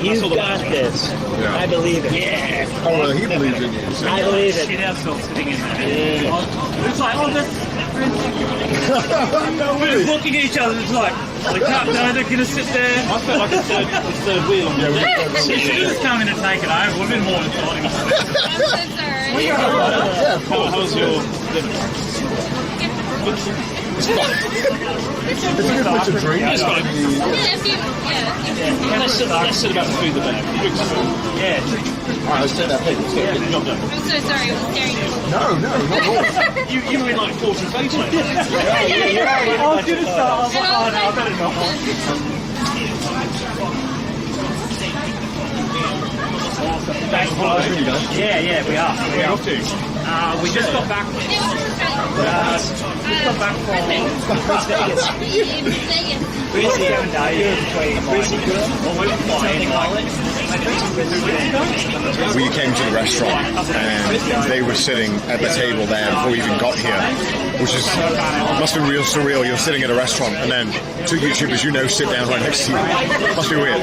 You all that got matters. this. Yeah. I believe it. Yeah. Oh, well, he believes in you. So. I believe it. Shit outfit sitting in there. Yeah. It's like, oh, that's... No We're way. looking at each other, it's like, they can't know, they're going to sit there. I felt like a third wheel on the She should have just come in and taken over. We've been more than thought. I'm so sorry. Yeah, of course. How's your dinner? It's a good place to drink. It's fine. Yeah, if you, yeah. Less said about the food, the better. The drinks are good. Yeah. All right, let's take that plate. Let's get it. Job done. I'm so sorry, I was staring at you. No, not at all. You were in like 40 face, mate. I was going to start, I was like, oh no, I better not. Thanks, Nice meeting you guys. Yeah, we are. Where are you off to? We just got back. Got back from Vegas. In Vegas. Where's the 7 days between. Where's he good? Well, we were flying like. We came to the restaurant and they were sitting at the table there before we even got here, which is must be real surreal. You're sitting at a restaurant and then two YouTubers you know sit down right next to you. Must be weird.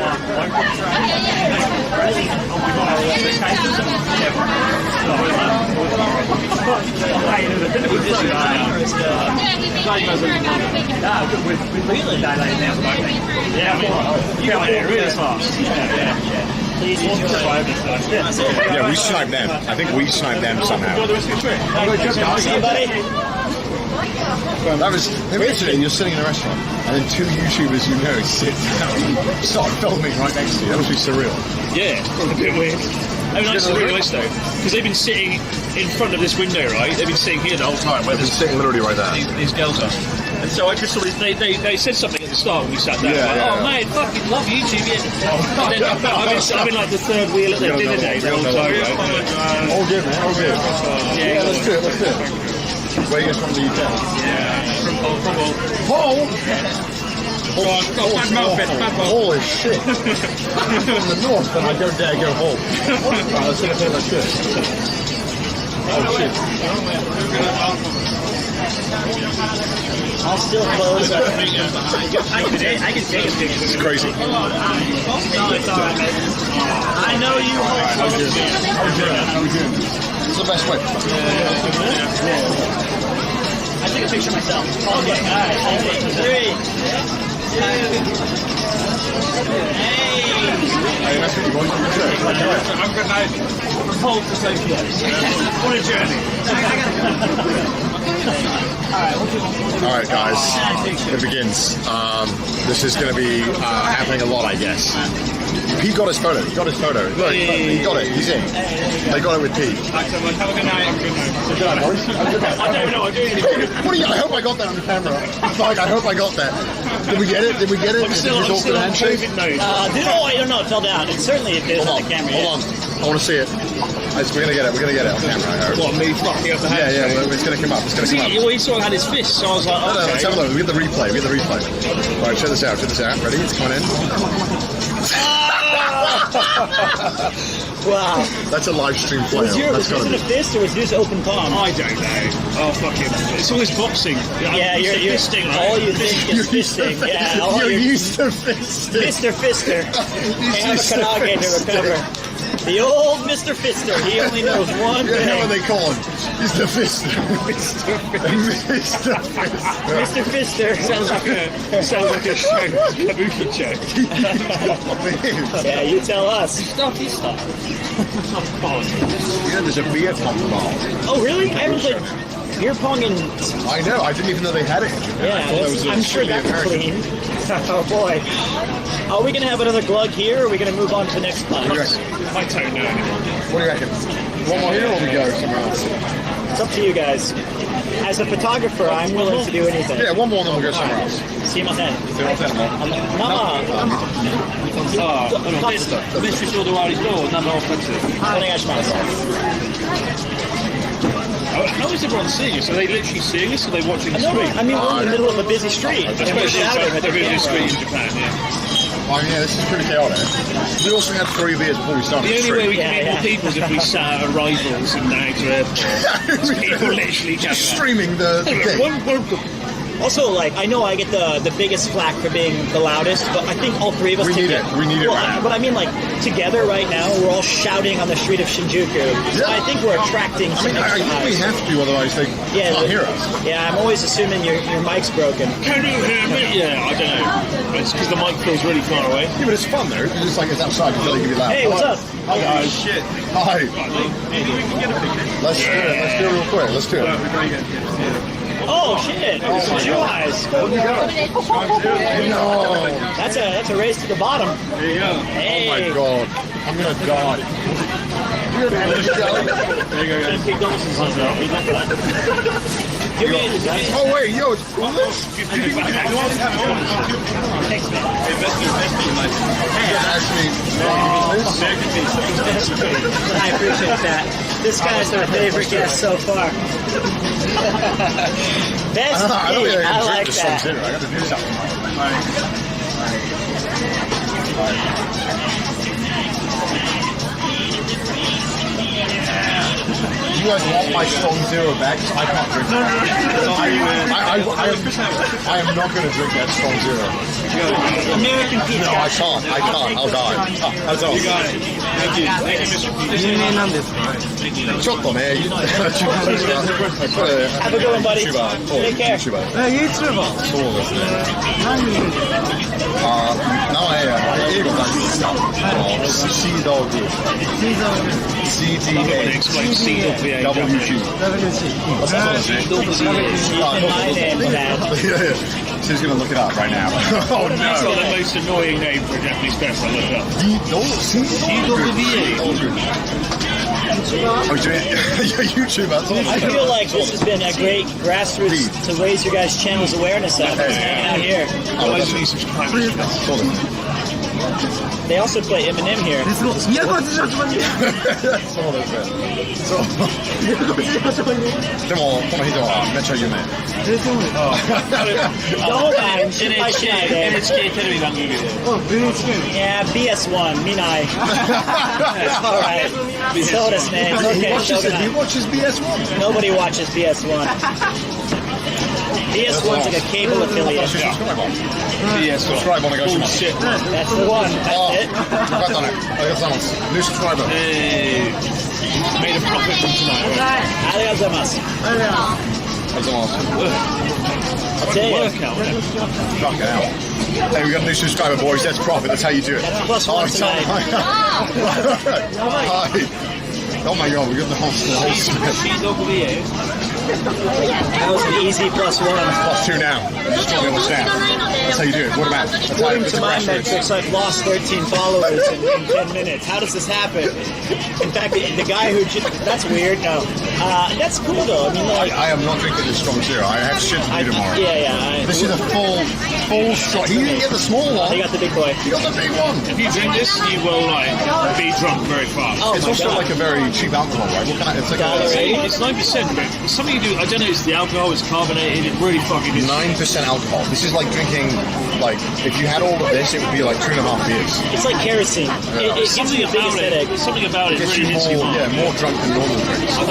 Yeah, we sniped them. I think we sniped them somehow. See you, buddy? That was yesterday. You're sitting in a restaurant and then two YouTubers you know sit down, start filming right next to you. That must be surreal. Yeah, a bit weird. I mean, that's really nice though, because they've been sitting in front of this window, right? They've been sitting here the whole time. Where They're sitting literally right there. these girls are. And so I just saw this, they said something at the start when we sat down. Yeah, like, yeah, oh, yeah. mate, fucking love YouTube. Yeah. And then I've been like the third wheel at their dinner day the whole time. Right? All good, man. All good. Yeah, let's do it. Let's do it. Where are you guys from the UK? From Paul. Bad Holy shit. I'm from the north and I go there, go home. Alright, let's take a take like this. Oh shit. I'll still close up. I can take a picture. It's crazy. No, it's alright, mate. I know you How we doing? How we doing? How we doing? It's the best way. I took a picture myself. Okay, alright. 3. Hey, that's what you want to do. I'm good now. From Hull to Tokyo. What a journey. Alright guys, it begins. This is going to be happening a lot, I guess. Pete got his photo. He got his photo. Look, he got it. He's in. They got it with Pete. Have a good night. Good night, boys. Have a good night. I don't know. I'm doing it. What do you? I hope I got that on the camera. It's like I hope I got that. Did we get it? Did we get it? I'm still on COVID mode. I don't know. It fell down. It certainly appears on the camera. Hold on. I want to see it. We're gonna get it. We're gonna get it on camera. I hope. What, me fucking up the hand? Yeah, well, it's gonna come up. It's gonna come up. He sort of had his fist, so I was like, No, okay. let's have a look. We get the replay. All right, check this out. Ready? It's coming in. Wow. That's a live stream play. Was That's this gotta in a be. fist or was this open palm? I don't know. Oh, fuck him. It's always boxing. Yeah, you're fisting, right? all you think is fisting. Yeah, all You're you're used to fisting. Mr. Fister. They have a Kanage to recover. The old Mr. Fister. He only knows one You know what thing. they call him? He's the fister. Mr. Fister. Mr. Fister. Sounds like a show. Kabuki check. Yeah, you tell us. Stop. You know, there's a beer pong bar. Oh, really? I haven't played beer pong in... I know. I didn't even know they had it. Yeah, I'm sure that's clean. Oh, boy. Are we going to have another glug here, or are we going to move on to the next class? What do you reckon? I don't know anymore. What do you reckon? One more here or we go somewhere else? It's up to you guys. As a photographer, I'm willing to do anything. Yeah, one more and then we'll go somewhere else. See my head. See what's that, man? Mystery Store the Wild Door, number of places. お願いします。How is everyone seeing us? Are they literally seeing us? Or are they watching the No, stream? I mean, we're in the middle of a busy street. I And suppose we're it's shouting at like the a busy street camera. in Japan, yeah. Oh yeah, this is pretty chaotic. We also had 3 beers before we started. The only way we Yeah, can meet yeah. more people is if we sat at arrivals and now to airports. People literally just streaming the game. Also, like, I know I get the biggest flack for being the loudest, but I think all 3 of us We need together. it. We need it well, right now. But I mean, like, together right now, we're all shouting on the street of Shinjuku. So Yeah. I think we're attracting I some mean, I extra think we eyes. have to, otherwise they can't hear us. Yeah, I'm always assuming your mic's broken. Can you hear me? Yeah, I don't know. It's because the mic feels really far away. Yeah, but it's fun though. It's just like it's outside. You feel like you can be loud. Hey, what's Hello. up? Hi guys. Shit. Hi. Let's do it. Let's do it real quick. Let's do it. Oh shit! Some Jew eyes. No. That's a race to the bottom. There you go. Oh Hey. my god. I'm gonna die. Give me Oh wait, yo, it's foolish. Actually, I appreciate that. This guy's my favorite guest so far. Best I don't tea, think I I can drink like this from that. dinner. I got to do something. You guys want my strong zero back? I can't drink that. I am not going to drink that strong zero. American pizza. No, I can't. I can't. I'll die. That's all. You got it. Thank you. Thank you, Mr. Peter. ちょっとね、Have a good one, buddy. Take care. YouTuber。そうですね。名前、英語大好きですかcdawgva。Explain cdawgva. My name, Dad. She's going to look it up right now. Oh That's got no. the most annoying name for a Japanese person. I looked up. Oh, you're a YouTuber. That's awesome. I feel like this has been a great grassroots to raise your guys' channel's awareness of us hanging out here. Why isn't he subscribed? そうです。 They also play Eminem here. そうですね。そう。でもこの人はめっちゃ有名。Don't mind. NHK テレビ番組で。 Yeah, BS1, Minai. Alright. So this man. Okay, He watches BS1. Nobody watches BS1. BS1's like a cable affiliate. Yes, Subscribe on the Bullshit. That's the one. Oh, That's it. よかったね。ありがとうございます。New subscriber. Hey, made a profit from tonight. Right? ありがとうございます。ありがとうございます。 I'll tell you. Workout. Fucking hell. Hey, we got a new subscriber, boys. That's profit. That's how you do it. That's plus one tonight. Hi. Oh my god, we got the whole That was an easy +1. +2 now. Just trying to understand. That's how you do it. What about? That's how According it's to my grassroots. metrics, I've lost 13 followers in 10 minutes. How does this happen? In fact, the guy who that's weird. No, that's cool though. I mean, like, I am not drinking this strong zero. I have shit to do tomorrow. yeah. This is a full strong. He didn't get the small one. He got the big boy. He got the big one. If you drink this, you will like be drunk very fast. Oh It's my also god. like a very cheap alcohol, right? What kind of? It's like a It's 9%, but something you do. I don't know. It's the alcohol. It's carbonated. It really fucking is. 9% alcohol. This is like drinking. Like if you had all of this, it would be like 2.5 beers. It's like kerosene. It gives Something you the biggest about it. headache. Something about it Gets really you hits you more, hard. more drunk than normal drinks. I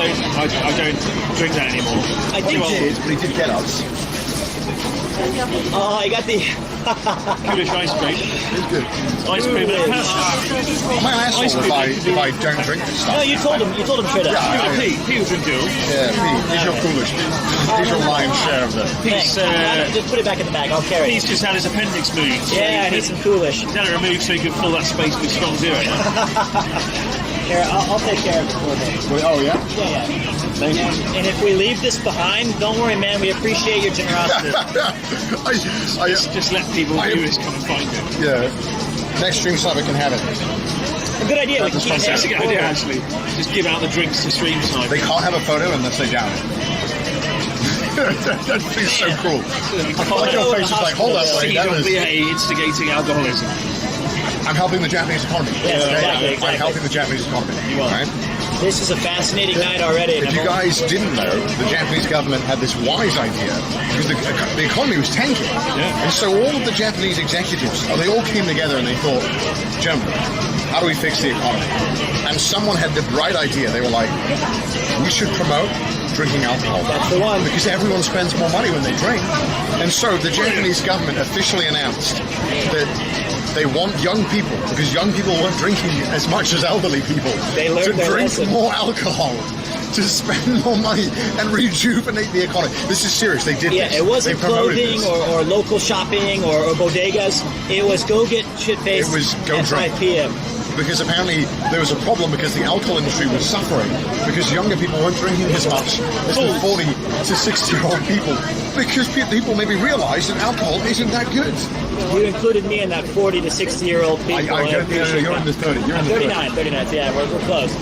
don't drink that anymore. I think. But he did get us. Oh, I got the. Foolish ice cream. It's good. Ice cream. Am I an asshole if I don't drink this stuff? No, you told him straight up. Yeah. Pete will drink it all. Yeah, Pete, he's your foolish. He's your lion's share of the. Pete's, Thanks. Just put it back in the bag. I'll carry Pete's it. just had his appendix moved. So Yeah, I need some coolish. he's had it removed so he could fill that space with strong zero. Here, I'll take care of it for you. Wait, oh yeah. Yeah. Thank you. And if we leave this behind, don't worry, man. We appreciate your generosity. Just let people do this come and find it. Yeah. Next stream sniper can have it. A good idea. We can keep That's a it. good idea, actually. Just give out the drinks to stream sniper. They can't have a photo unless they down it. That'd be so cool. I like your face is like, hold up, wait, that was, CWA instigating alcoholism. I'm helping the Japanese economy. Yes, Okay? exactly. I'm helping the Japanese economy. You are. Right? This is a fascinating night already. If you guys didn't know, the Japanese government had this wise idea because the economy was tanking. Yeah. And so all of the Japanese executives, they all came together and they thought, Germany, how do we fix the economy? And someone had the bright idea. They were like, we should promote drinking alcohol. That's the one. Because everyone spends more money when they drink. And so the Japanese government officially announced that they want young people, because young people weren't drinking as much as elderly people, They learned to their drink lesson. more alcohol, to spend more money and rejuvenate the economy. This is serious. They did Yeah, this. it wasn't They promoted clothing this. or local shopping or bodegas. It was go get shit-faced It was go at drink. 5 p.m. Because apparently there was a problem because the alcohol industry was suffering because younger people weren't drinking as much as the 40 to 60-year-old people, because people maybe realized that alcohol isn't that good. You included me in that 40 to 60-year-old people. You're in the 30. You're in the 39, so yeah, we're close.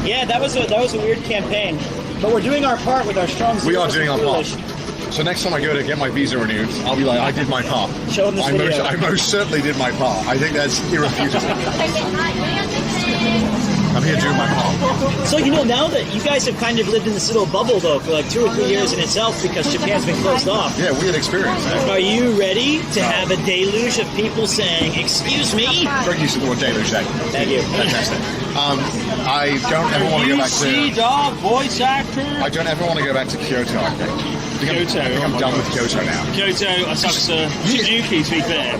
Yeah, that was a weird campaign, but we're doing our part with our strong. We are zeros doing our and part. foolish. So next time I go to get my visa renewed, I'll be like, I did my part. Show 'em this video. I most certainly did my part. I think that's irrefutable. I'm here doing my part. So now that you guys have kind of lived in this little bubble though for like 2 or 3 years in itself because Japan's been closed off. Yeah, weird experience. Are you ready to have a deluge of people saying, "Excuse me"? Very used to the word deluge. Thank you. Fantastic. I don't ever want to go back to. dog voice actor. I don't ever want to go back to Kyoto. I think. Kyoto, I think I'm oh my done God. with Kyoto now. Kyoto, Asakusa, Suzuki, to be fair.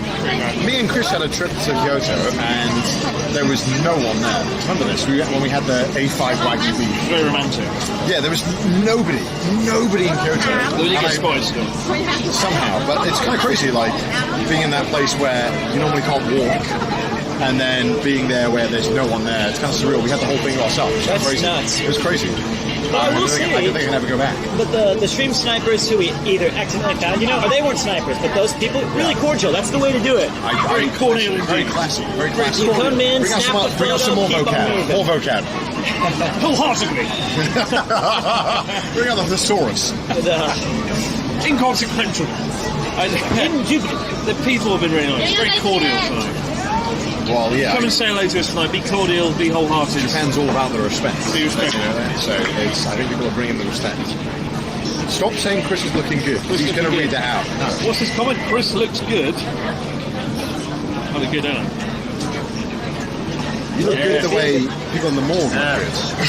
Me and Chris had a trip to Kyoto, and there was no one there. Remember this? When we had the A5 Wagyu beef. Very romantic. Yeah, there was nobody in Kyoto. We did And get spoiled still. somehow, but it's kind of crazy, like being in that place where you normally can't walk, and then being there where there's no one there. It's kind of surreal. We had the whole thing to ourselves. It was That's crazy. nuts. It was crazy. I will don't say- think I can ever go back. But the stream snipers who we either accidentally found, or they weren't snipers, but those people, really cordial. That's the way to do it. Very cordial Very indeed. classy. Very classy. You come in, bring us snap some, a bring us some more photo, keep on vocab. moving. More vocab. Wholeheartedly. Bring on the thesaurus. Inconsequential. The people have been really nice. Very cordial tonight. Well, yeah. Come and say hello to us tonight. Be cordial, be wholehearted. Japan's all about the respect. Be respectful. So I think people are bringing the respect. Stop saying Chris is looking good. Chris He's looking going to good. read that out. No. What's this comment? Chris looks good. That'd be good, isn't it? You look good the Yeah. way people in the morgue look Yeah.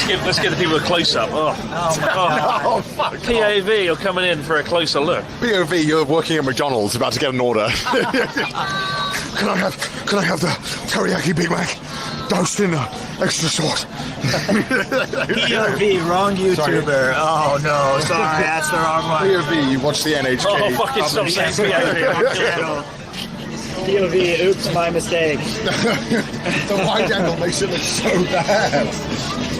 good. Let's get the people a close up. Oh my God. Oh, fuck. PAV are coming in for a closer look. POV, you're working at McDonald's, about to get an order. Can I have the teriyaki Big Mac, dosed in extra sauce? POV, wrong YouTuber. Oh no, sorry, that's the wrong one. POV, you watch the NHK. Oh, fucking stop saying PAV. POV, oops, my mistake. The wide angle makes it look so bad.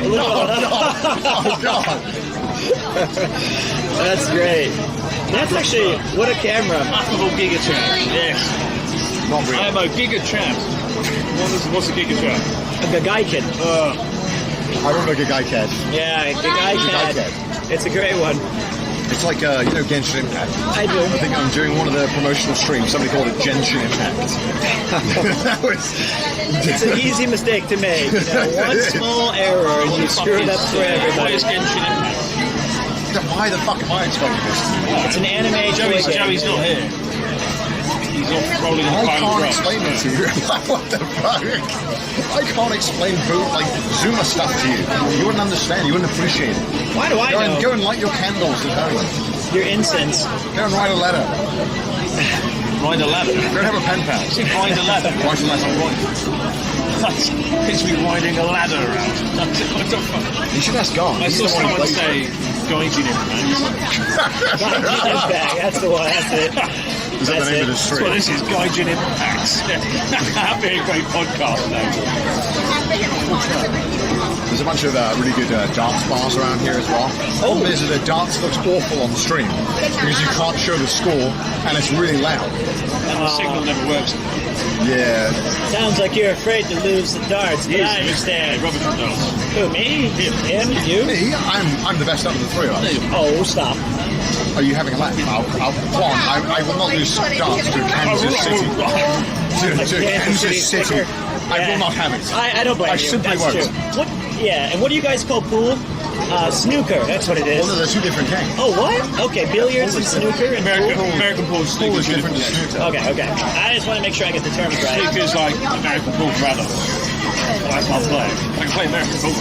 Oh God. That's great. That's actually, what a camera. Affable Giga Chat. Yes. Not I real. am a Giga Chat. What's a Giga Chat? The Gaiken. I remember Gagai Cat. Yeah, the Gaiken. Gaiken. It's a great one. It's like, Genshin Impact. I do. I think I'm doing one of the promotional streams. Somebody called it Genshin Impact. That was... It's an easy mistake to make. One small error and you screw it up for What everybody. is Genshin Impact? Why the fuck am I explaining this? It's an anime toy game. Joey's not here. He's off rolling on I private can't rocks. explain it to you. What the fuck? I can't explain Zuma stuff to you. You wouldn't understand. You wouldn't appreciate it. Why do I know? Go and light your candles at home. Your incense. Go and write a letter. Ride a ladder. Go and have a pen pal. Say ride a ladder. Write a letter. It's me riding a ladder around. What the fuck? You should ask God. I He's saw the one who someone plays say Gaijin Impact. Impact. That's the one. That's it. Is that the name of the That's stream? what this is, Gaijin Impact. That'd be a great podcast name. There's a bunch of really good dance bars around here as well. Problem is that the dance looks awful on stream because you can't show the score and it's really loud. And the signal never works. Yeah. Sounds like you're afraid to lose the darts, but I understand. Rubbish does. Who, me? Him? You? Me, I'm the best out of the three of us. Oh, stop. Are you having a laugh? I will not lose dance to Kansas City. To Kansas City. I will not have it. I don't blame I you. simply That's won't. true. Yeah, and what do you guys call pool? Snooker, that's what it is. Well, no, they're two different games. Oh, what? Okay, billiards and snooker and American pool Pool is different to snooker. Okay. I just want to make sure I get the terms right. Snooker's like American pool for adults. I can't play. I can play American pool.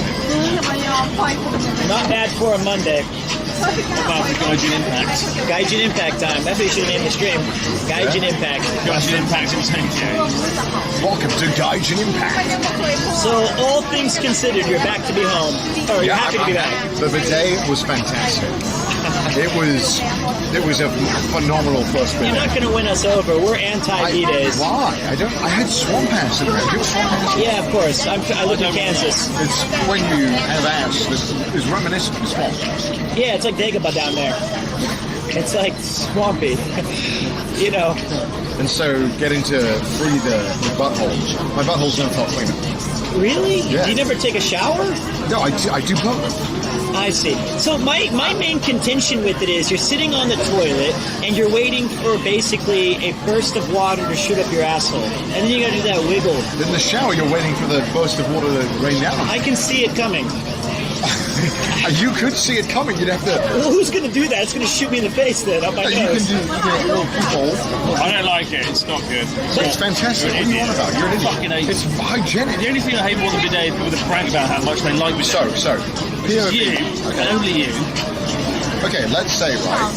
Not bad for a Monday. About the Gaijin Impact. Gaijin Impact time. That's what you should name the stream. Gaijin Impact. Gaijin Impact in Tokyo. Welcome to Gaijin Impact. So, all things considered, you're back to be home. Or you're happy to be back. The bidet was fantastic. It was a phenomenal first You're bidet. not going to win us over. We're anti-B-days. Why? I had swamp ass in there. Do you have swamp ass? Yeah, of course. I live in Kansas. It's when you have ass that is reminiscent of swamp ass. Yeah, it's like Dagobah down there. It's like swampy. You know. And so getting to free the buttholes. My buttholes don't felt clean. Really? Yeah. You never take a shower? No, I do both. I see. So my main contention with it is you're sitting on the toilet and you're waiting for basically a burst of water to shoot up your asshole. And then you gotta do that wiggle. In the shower, you're waiting for the burst of water to rain down. I can see it coming. You could see it coming. You'd have to. Well, who's gonna do that? It's gonna shoot me in the face then, up my You can nose. do a little people. I don't like it. It's not good. It's fantastic. What do you want about it? You're an idiot. Fucking idiot. It's hygienic. The only thing I hate more than bidet is people that brag about how much they like bidet. So, It's POV. you, and only you. Okay, let's say, right,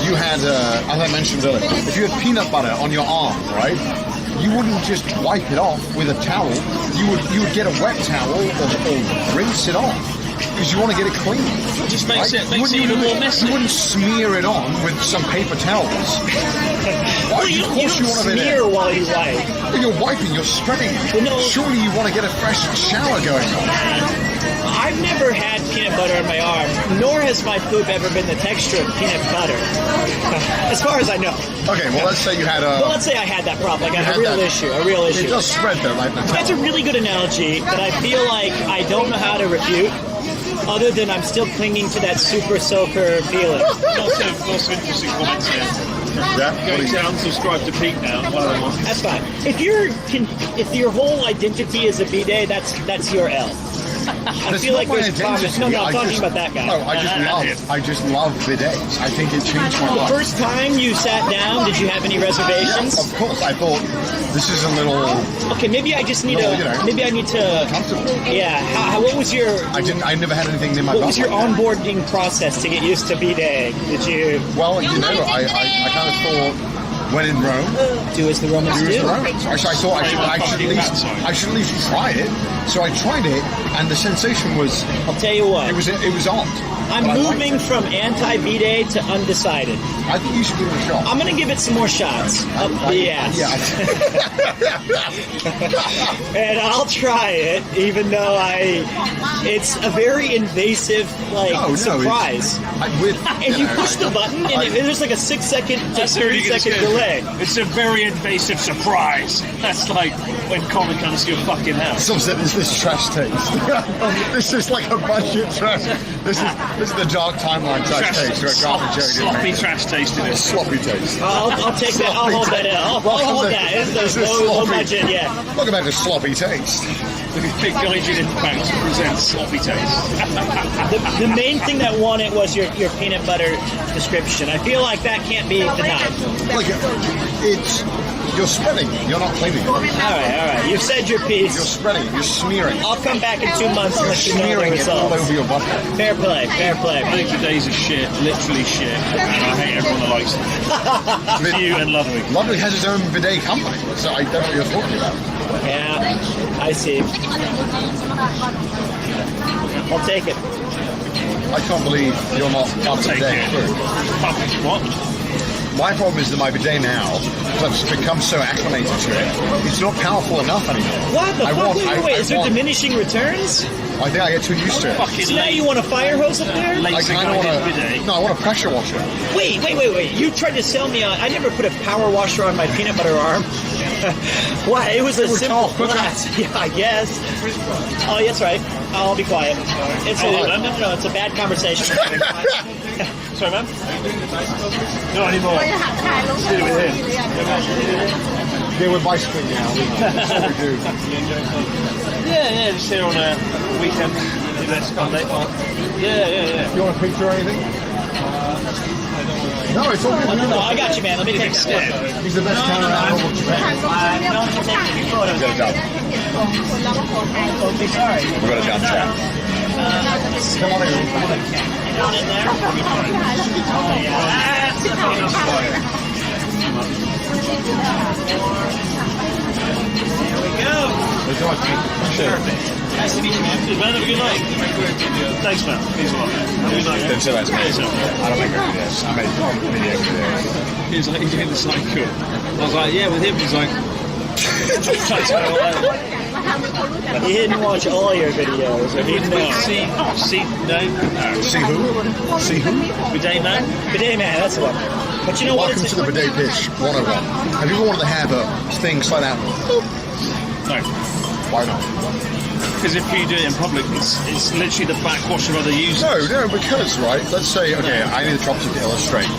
you had, as I mentioned earlier, if you had peanut butter on your arm, right, you wouldn't just wipe it off with a towel. You would get a wet towel or rinse it off. Because you want to get it clean. It just right? makes it even more messy. You wouldn't smear it on with some paper towels. Well, you don't smear while you wipe. When you're wiping, you're spreading. Well, no. Surely you want to get a fresh shower going on. I've never had peanut butter on my arm, nor has my poop ever been the texture of peanut butter. As far as I know. Okay, well, let's say you had Well, let's say I had that problem. I got had a real that. issue. A real issue. It does spread though, like the That's a towel. really good analogy that I feel like I don't know how to refute, other than I'm still clinging to that super soaker feeling. Lots of interesting comments here. Yeah, what Go do you- down, subscribe to Pete now. One of them ones. That's fine. If your whole identity is a B-Day, that's your L. I That's feel not like my there's problems. identity. No, I'm I talking just- about that guy. No, I just love bidets. I think it changed my The life. first time you sat down, did you have any reservations? Of course, I thought this is a little Okay, maybe I just need No, you know. maybe I need to. comfortable. Yeah. What was your I never had anything in my What butt was your like that. onboarding process to get used to B-Day? Did you Well, you know, I kind of thought when in Rome, do as the Romans do as do? the Romans. I thought I should at least try it. So I tried it, and the sensation was I'll tell you what. it was odd. I'm But I liked moving it. from anti-B-Day to undecided. I think you should give it a shot. I'm gonna give it some more shots up the ass. Yeah. And I'll try it, even though it's a very invasive, surprise. And you push the button, and there's like a 6 second to That's 30 really good. second delay. It's a very invasive surprise. That's like when Common comes to your fucking house. Some said, is this trash taste? This is like a budget trash. This is the dark timeline trash taste. Where Garth and Jerry didn't Sloppy make it. trash taste in it. Sloppy taste. I'll take that. I'll hold that in. I'll hold that. It's low budget, yeah. Look about the sloppy taste. The big Gaijin Impact presents sloppy taste. The main thing that won it was your peanut butter description. I feel like that can't be denied. Like you're spreading. You're not cleaning. All right. You've said your You're piece. spreading. You're smearing. I'll come back in 2 months and You're let you know the smearing it all results. over your butthole. Fair play. I think today's is shit, literally shit, and I hate everyone that likes it. It's you and Ludwig. Ludwig has his own bidet company, so I don't know what you're talking about. Yeah, I see. I'll take it. I can't believe you're not up to Take date. it. What? My problem is that my bidet now, because I've become so acclimated to it, it's not powerful enough anymore. What the I fuck? want- Wait, I is there want- diminishing returns? I think I get too used to it. Fucking So now you want a fire hose up there? I lazy kind of want Gaijin to. bidet. No, I want a pressure washer. Wait. You tried to sell me on. I never put a power washer on my peanut butter arm. What? It was a was simple tough, wasn't it? class. Yeah, I guess. Oh, that's right. I'll be quiet. It's no, it's a bad conversation. Sorry, man? Not anymore. Let's do it with him. Yeah, we're bicycling now. That's what we do. Yeah, just here on a weekend. Let's come late on. Yeah. You want a picture or anything? No, it's all good. No, I got you, man. Let me take a step. He's the best camera out of Japan. No, I'm taking photos. We've got a job. Okay, sorry. We've got a job chat. Come on in. Down in there. Oh, yeah. That's the photos for you. There we go. Sure. Nice to meet you, man. Man, have a good night. Thanks, man. Peace a lot. Have a good night. Don't say that to me. Peace out. I don't make videos. I make mediocre videos. He was like, he's doing the cycle. I was like, yeah, with him, he's like, He didn't watch all your videos. Or he didn't know. See See who? See who? Bidet man? Bidet man, that's the one. But you know what? Welcome to the Bidet Pitch 101. Have you ever wanted to have a thing slide out? No. Why not? Because if you do it in public, it's literally the backwash of other users. No, because, right, let's say, okay, I need a dropper to illustrate.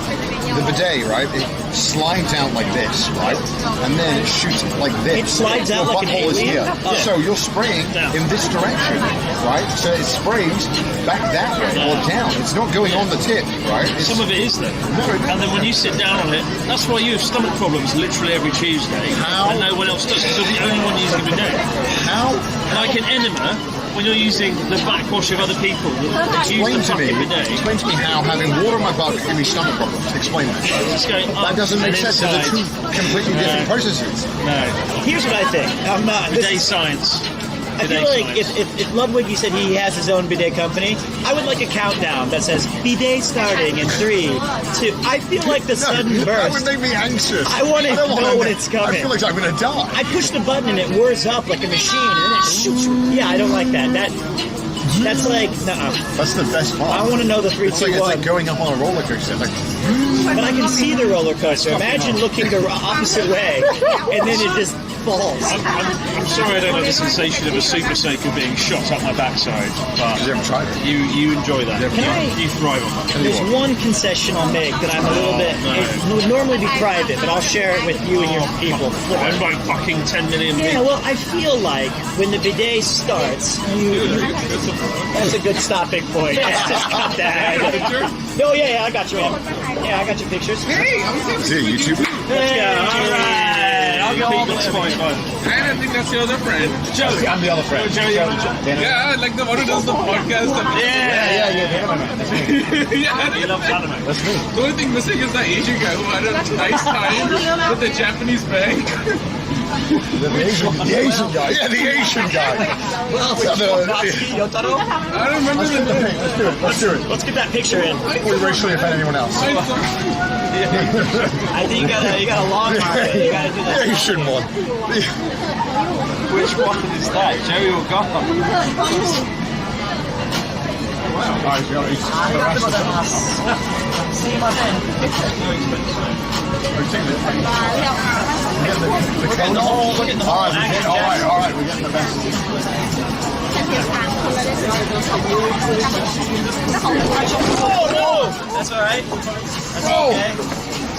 The bidet, right, it slides out like this, right, and then it shoots like this. It slides out Your like an butthole is alien? here. Oh. So you're spraying Down. in this direction, right, so it sprays back that way or down. It's not going on the tip, right? It's, Some of it is though. No, it and then when you sit down on it, that's why you have stomach problems literally every Tuesday. How? And no one else does, because you're the only one using a bidet. how? Like an enema, when you're using the backwash of other people that use the fucking bidet. Explain to me how having water in my butt can give me stomach problems. Explain that. It's going up That doesn't make and sense. Those are two inside. completely different processes. No. Here's what I think. I'm not. Bidet science. I feel like if Ludwig, you said he has his own bidet company, I would like a countdown that says bidet starting in 3, 2. I feel like the sudden That would burst. make me anxious. I want to don't know wanna- when it's coming. I feel like I'm going to die. I push the button and it whirs up like a machine, and then it shoots. Yeah, I don't like that. That's like, nuh-uh. That's the best part. I want to know the 3, It's 2, like, 1. it's like going up on a roller coaster. It's like, But I can see the roller coaster. Imagine looking the opposite way, and then it just falls. I'm sorry I don't have the sensation of a super soaker being shot up my backside, but you ever tried it? you enjoy that. Can I- You thrive on that. There's one concession I'll make that I'm a little bit. It would normally be private, but I'll share it with you and your people. I'm like fucking 10 million Yeah, people. well, I feel like when the bidet starts, that's a good stopping point. Yeah, just cut that. Oh, yeah, I got you, man. Yeah, I got your pictures. Is it YouTube? Let's go. All right. I'll go all the way. And I think that's your other friend. Joe. I'm the other friend. Yeah, like the one who does the podcast. Yeah. Yeah. He loves anime. That's me. The only thing missing is the Asian guy who had a nice time with the Japanese bag. The Asian guy. Yeah, the Asian guy. Well, Yotaro. I don't remember Let's the do the name. thing. Let's do it. Let's do it. Let's get that picture in. Before we racially offend anyone else. I think you got a long arm. You got to do that. Asian one. Which one is that? Joey or God? Alright, the rest of them. See my friend. We're getting the whole. We're getting the whole. Alright, we're getting the best. Oh no! That's all right. That's okay.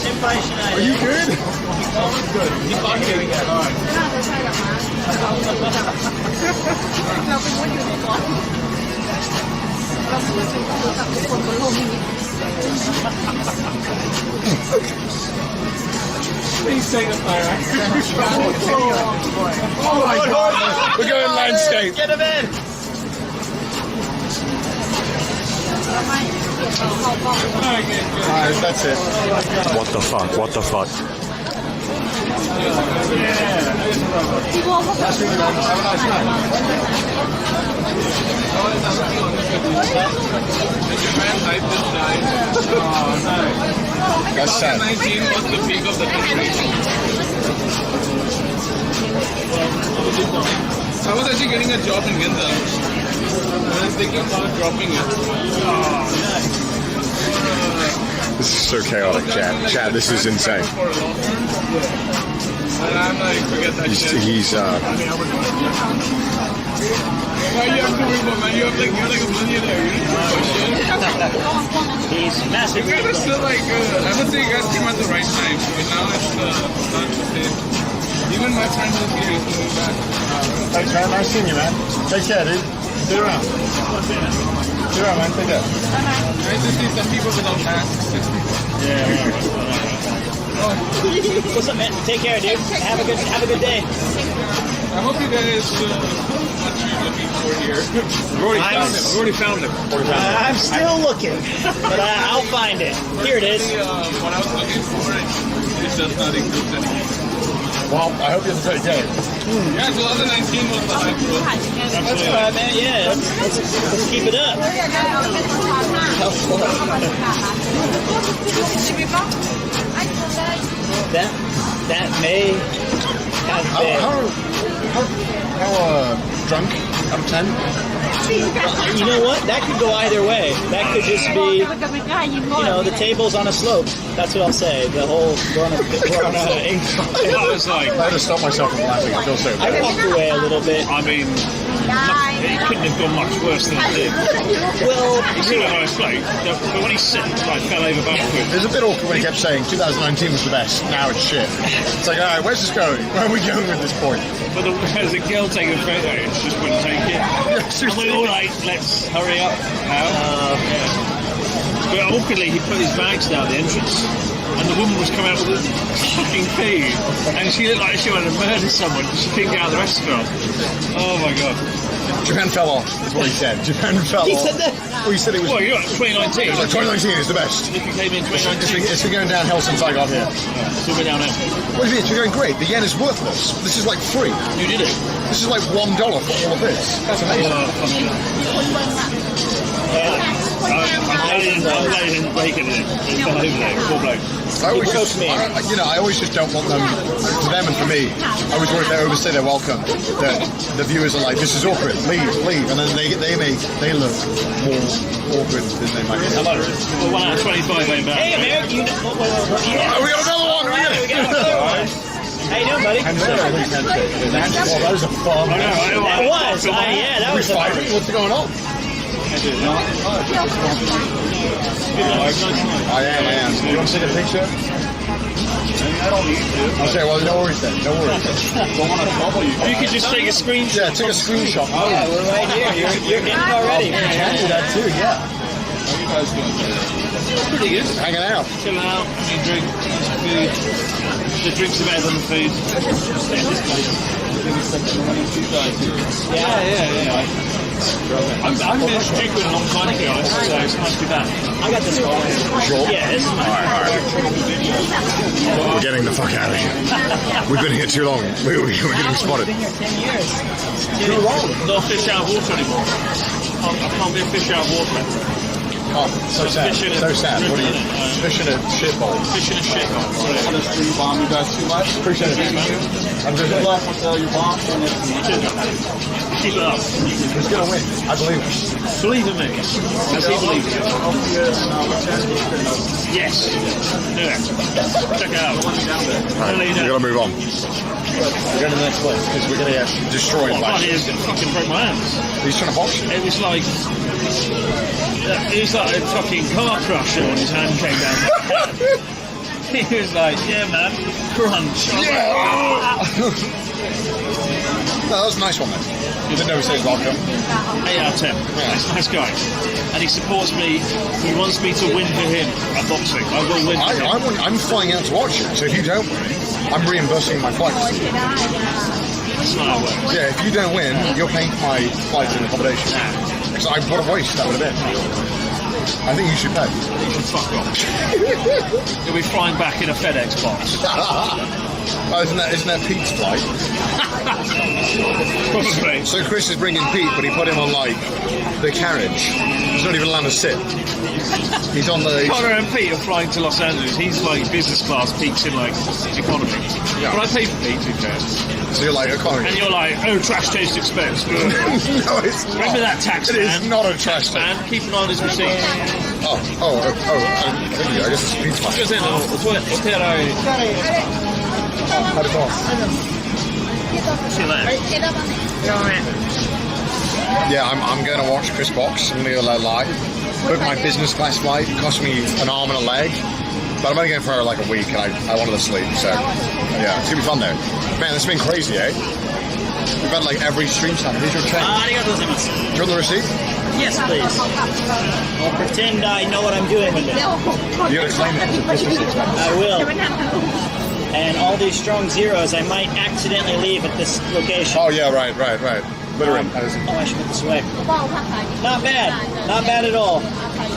Senpai Shinai. Are you good? Here we go. Please say the fire. Oh my god. We're going landscape. Get him in. Alright, that's it. What the fuck? What the fuck? That's really nice. Have a nice night. Japan hype just died. That's sad. 2019 was the peak of the country. I was actually getting a job in Ginza. I was thinking about dropping it. This is so chaotic, Chad. Chad, this is insane. And I'm like, forget that shit. He's Why you have to wait, man? You're like a millionaire. You need to question. He's massive. You guys are still like, I would say you guys came at the right time. But now it's not the same. my friend was here. He's moving back. Thanks, man. Nice seeing you, man. Take care, dude. See you around. See you around, man. Take care. Nice to see some people without masks. What's up, man? Take care, dude. Have a good day. I hope you guys what you're looking for here. We've already found him. I'm still looking, but I'll find it. Here it is. What I was looking for, it does not exist anymore. Well, I hope you have a great day. Yeah, 2019 was the hype, bro. That's right, man. Yeah, let's keep it up. That may have been. How drunk? Out of 10? You know what? That could go either way. That could just be, the table's on a slope. That's what I'll say. The whole we're on a I was like, I had to stop myself from laughing. I feel so I bad. walked away a little bit. I mean, it couldn't have gone much worse than it did. Well, You see how I spoke, but when he sick, like fell over backwards. It was a bit awkward when he kept saying 2019 was the best. Now it's shit. It's like, all right, where's this going? Where are we going at this point? But there's a girl taking a photo, and she just wouldn't take it. And we were all like, let's hurry up now. But awkwardly, he put his bags down the entrance, and the woman was coming out with a fucking food, and she looked like she wanted to murder someone. She couldn't get out of the restaurant. Oh my god! Japan fell off, is what he said. Japan fell off. he said that. Well, he said it was. Well, you're like 2019. It was like 2019 is the best. If you came in 2019, It's been going downhill since I got here. still go down there. What do you mean? It's been going great. The yen is worthless. This is like free. You did it. This is like $1 for all of this. That's amazing. I didn't break it. It fell over there. Poor bloke. I always just don't want them, to them and for me, I always worry if they overstay their welcome, that the viewers are like, this is awkward, leave, and then they look more awkward than they might be. Hello. Well, 1 out of 25 ain't bad. Hey, American. Oh, we got another one! We got another one. How you doing, buddy? Oh, that was a fun. That was. That was a fighting. What's going on? I am. You want to take a picture? I don't need to. Okay, well, no worries then. No worries. Don't want to trouble you. You could just take a screenshot. Yeah, take a screenshot. Oh, yeah, we're right here. You're in already. You can do that too, yeah. How you guys doing? Pretty good. Hanging out. Chilling out, eating drink, food. The drinks are better than the food. Yeah. I've been drinking a long time ago, so it's nice to be back. I got this one. Sure. Yeah, this is All right. We're getting the fuck out of here. We've been here too long. We're getting spotted. Been here 10 years. Too long. Not a fish out of water anymore. I can't be a fish out of water. Oh, so sad. So sad. What are you? Fishing a shit bowl. Fishing a shit. Want to stream bomb you guys too much? Appreciate it. I'm good. Good luck with your bomb. Keep it up. Who's going to win? I believe it. Believe in me. As he believes in Yes. Do it. Check it out. Right, we've got to move on. We're going to the next place because we're going to get destroyed What by funny is it fucking broke my hands. He's trying to box you. It was like a fucking car crusher when his hand came down. He was like, yeah man, crunch. No, that was a nice one then. You didn't know he says welcome. 8 out of 10. Nice guy. And he supports me. He wants me to win for him at boxing. I will win for him. I'm flying out to watch it, so if you don't win, I'm reimbursing my flights. That's not how it works. Yeah, if you don't win, you're paying for my flights and accommodation. Because what a waste that would have been. I think you should pay. You should fuck off. You'll be flying back in a FedEx box. Oh, isn't that Pete's flight? Probably. So Chris is bringing Pete, but he put him on like the carriage. He's not even allowed to sit. He's on the. Connor and Pete are flying to Los Angeles. He's like business class. Pete's in like economy. Yeah. But I pay for Pete, who cares? So you're like economy. And you're like, oh, trash taste expense. No, it's not. Remember that tax It man? is not a trash tax. Man, keep an eye on his receipt. Thank you. I guess it's Pete's flight. Cos'è? Had it off. See you later. Yeah, I'm going to watch Chris box. I'm going to go live. Book my business class flight. It cost me an arm and a leg. But I'm only going for like a week, and I wanted to sleep, so yeah, it's gonna be fun though. Man, this has been crazy, eh? We've had like every stream time. Here's your check. Arigatou gozaimasu. Do you want the receipt? Yes, please. I'll pretend I know what I'm doing with it. You gotta claim it as a business expense. I will. And all these strong zeros, I might accidentally leave at this location. Oh yeah, right. Littering. Oh, I should put this away. Not bad at all.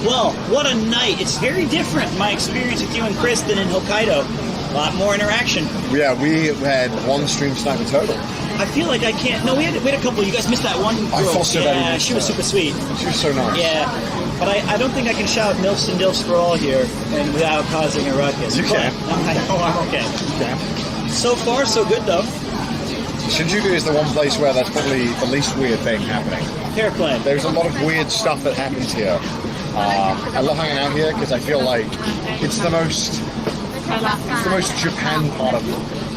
Well, what a night. It's very different, my experience with you and Chris, than in Hokkaido. A lot more interaction. Yeah, we had one stream sniper total. I feel like I can't. No, we had a couple. You guys missed that one girl. I felt so bad. Yeah, she was super sweet. She was so nice. Yeah, but I don't think I can shout MILFs and DILFs for all here and without causing a ruckus. You can. I'm okay. You can. So far, so good though. Shinjuku is the one place where that's probably the least weird thing happening. Fair play. There's a lot of weird stuff that happens here. I love hanging out here because I feel like it's the most Japan part of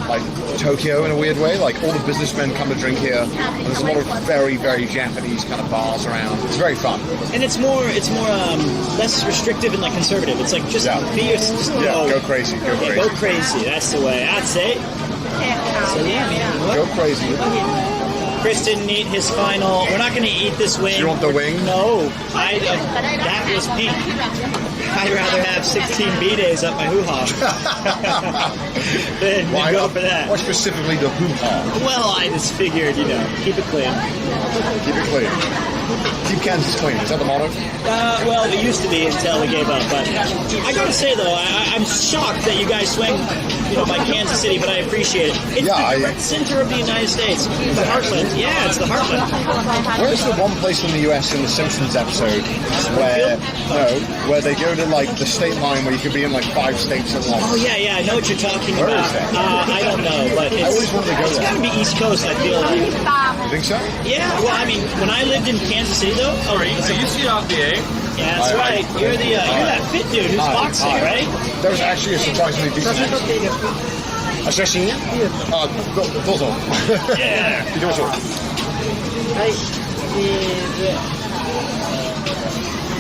like Tokyo in a weird way. Like all the businessmen come to drink here, and there's a lot of very, very Japanese kind of bars around. It's very fun. And it's more less restrictive and like conservative. It's like just be just go crazy, Go crazy. That's the way. I'd say. So yeah, man. Go crazy. Chris didn't eat his final. We're not going to eat this wing. Do you want the wing? No. That was peak. I'd rather have 16 B-days up my hoo-ha than go for that. Why specifically the hoo-ha? Well, I just figured, keep it clean. Keep it clean. Keep Kansas clean. Is that the motto? Well, it used to be until we gave up. But I gotta say though, I'm shocked that you guys swing, by Kansas City. But I appreciate it. It's the center of the United States, the heartland. Yeah, it's the heartland. Where's the one place in the US in the Simpsons episode where they go to like the state line where you could be in like 5 states at once? Oh yeah, I know what you're talking about. Where is that? I don't know, but I always wanted to go there. It's gotta be East Coast. I feel like. You think so? Yeah, well, I mean, when I lived in Kansas City, though... Oh, are you cdawgva? Yeah, that's right. You're that fit dude who's boxing, right? That was actually a surprisingly decent accent. Dozo. Yeah. 行きましょう。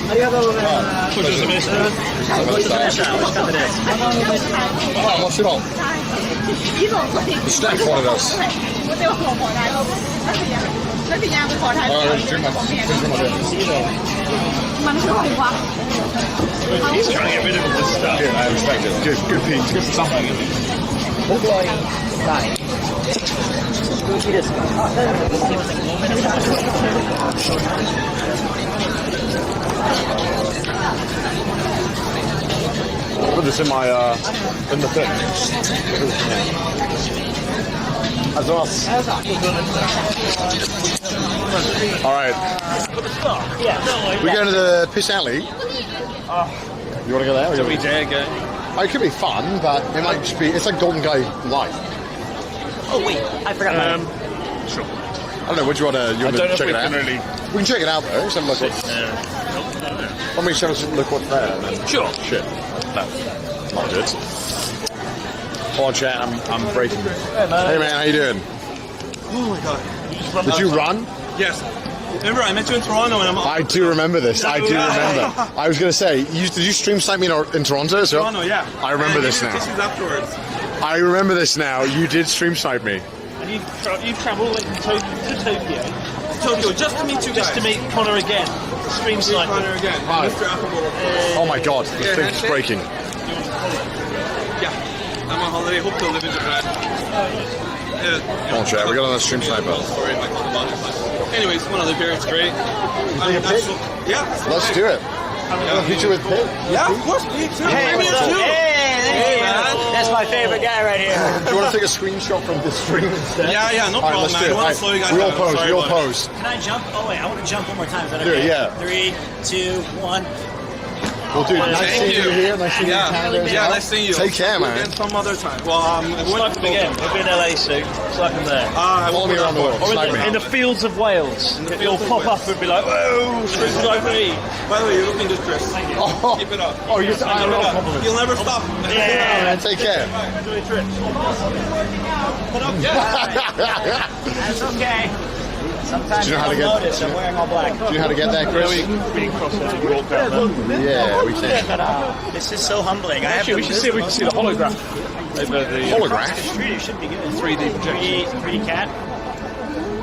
ありがとうございます。ごちそうさまでした。美味しかったです。もちろん。Snack one of those. He's trying to get rid of all this stuff. Good, I respect it. Good Pete. Good something. 僕ははい。空気ですか。あ、大丈夫です。すみません。ごめんなさい。Put this in my in the thing. As well. All right. Yeah. We're going to the piss alley. You want to go there? We dare go. Oh, it could be fun, but it might just be. It's like Golden Guy Light. Oh wait, I forgot my name. Sure. I don't know. Would you want to? You want to check it out? We can check it out though. Let's have a look. Let me show us look what's there. Then. Sure. Shit. No. Not good. Oh, chat. I'm breaking. Hey man, how you doing? Oh my god. Did you run? Yes. Remember, I met you in Toronto, and I do remember this. I do remember. I was going to say, did you stream snipe me in Toronto as well? Toronto, yeah. I remember this now. Afterwards. I remember this now. You did stream snipe me. And you've travelled to Tokyo. Tokyo, just to meet you guys. Just to meet Connor again. Stream sniper. Connor again. Hi. Mr. Appleborough. Oh my god, this thing's breaking. Yeah. I'm on holiday. Hope to live in Japan. Come on, chat. We got another stream sniper. Story, like, all about it. Anyways, one other beer. It's great. Yeah. Let's do it. A picture with Pit? Yeah, of course. Me too. Hey, Me what's up? too. Hey, man. that's my favorite guy right here. Do you want to take a screenshot from this stream instead? Yeah, no All right, problem, let's man. do it. I want to slow you guys We all down. pose. Sorry We all about it. pose. Can I jump? Oh wait, I want to jump one more time. Is that Do it, okay? yeah. 3, 2, 1. Well, dude, nice Thank seeing you. you here. Nice seeing you in Yeah, Canada as yeah, well. nice seeing you. Take care, man. Again some other time. Well, we're going Snipe him again. We'll be in LA soon. Snipe him there. Follow me around the world. Or Snipe me. in the fields of Wales. It'll pop up and be like, whoa, stream sniper me. By the way, you're looking good, Chris. Oh, Keep it up. oh, you just Keep it up. compliment. You'll never stop. Man, take care. Enjoy your trip. That's okay. Sometimes Do you know how to you don't get- notice I'm wearing all black. Do you know how to get that, Chris? We can cross over and walk down there. Yeah, we can. This is so humbling. Actually, we should see if we can see the holograph over the Holograph? Street, it should be good. 3D projection. 3D cat.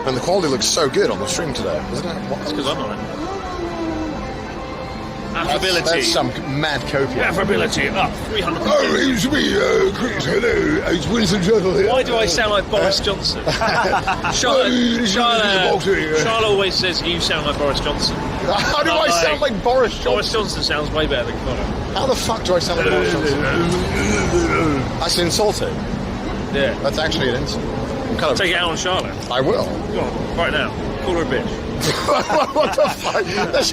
And the quality looks so good on the stream today, isn't it? That's because I'm on it. That's Affability. some mad copia. Affability up 300. Oh, it's me, Chris. Hello, it's Winston Churchill here. Why do I sound like Boris Johnson? Charlotte always says you sound like Boris Johnson. How do I sound like Boris Johnson? Boris Johnson sounds way better than Connor. How the fuck do I sound like Boris Johnson? That's insulting. Yeah. That's actually an insult. I'm kind of. Take it out on Charlotte. I will. Go on, right now. Call her a bitch. What the fuck? That's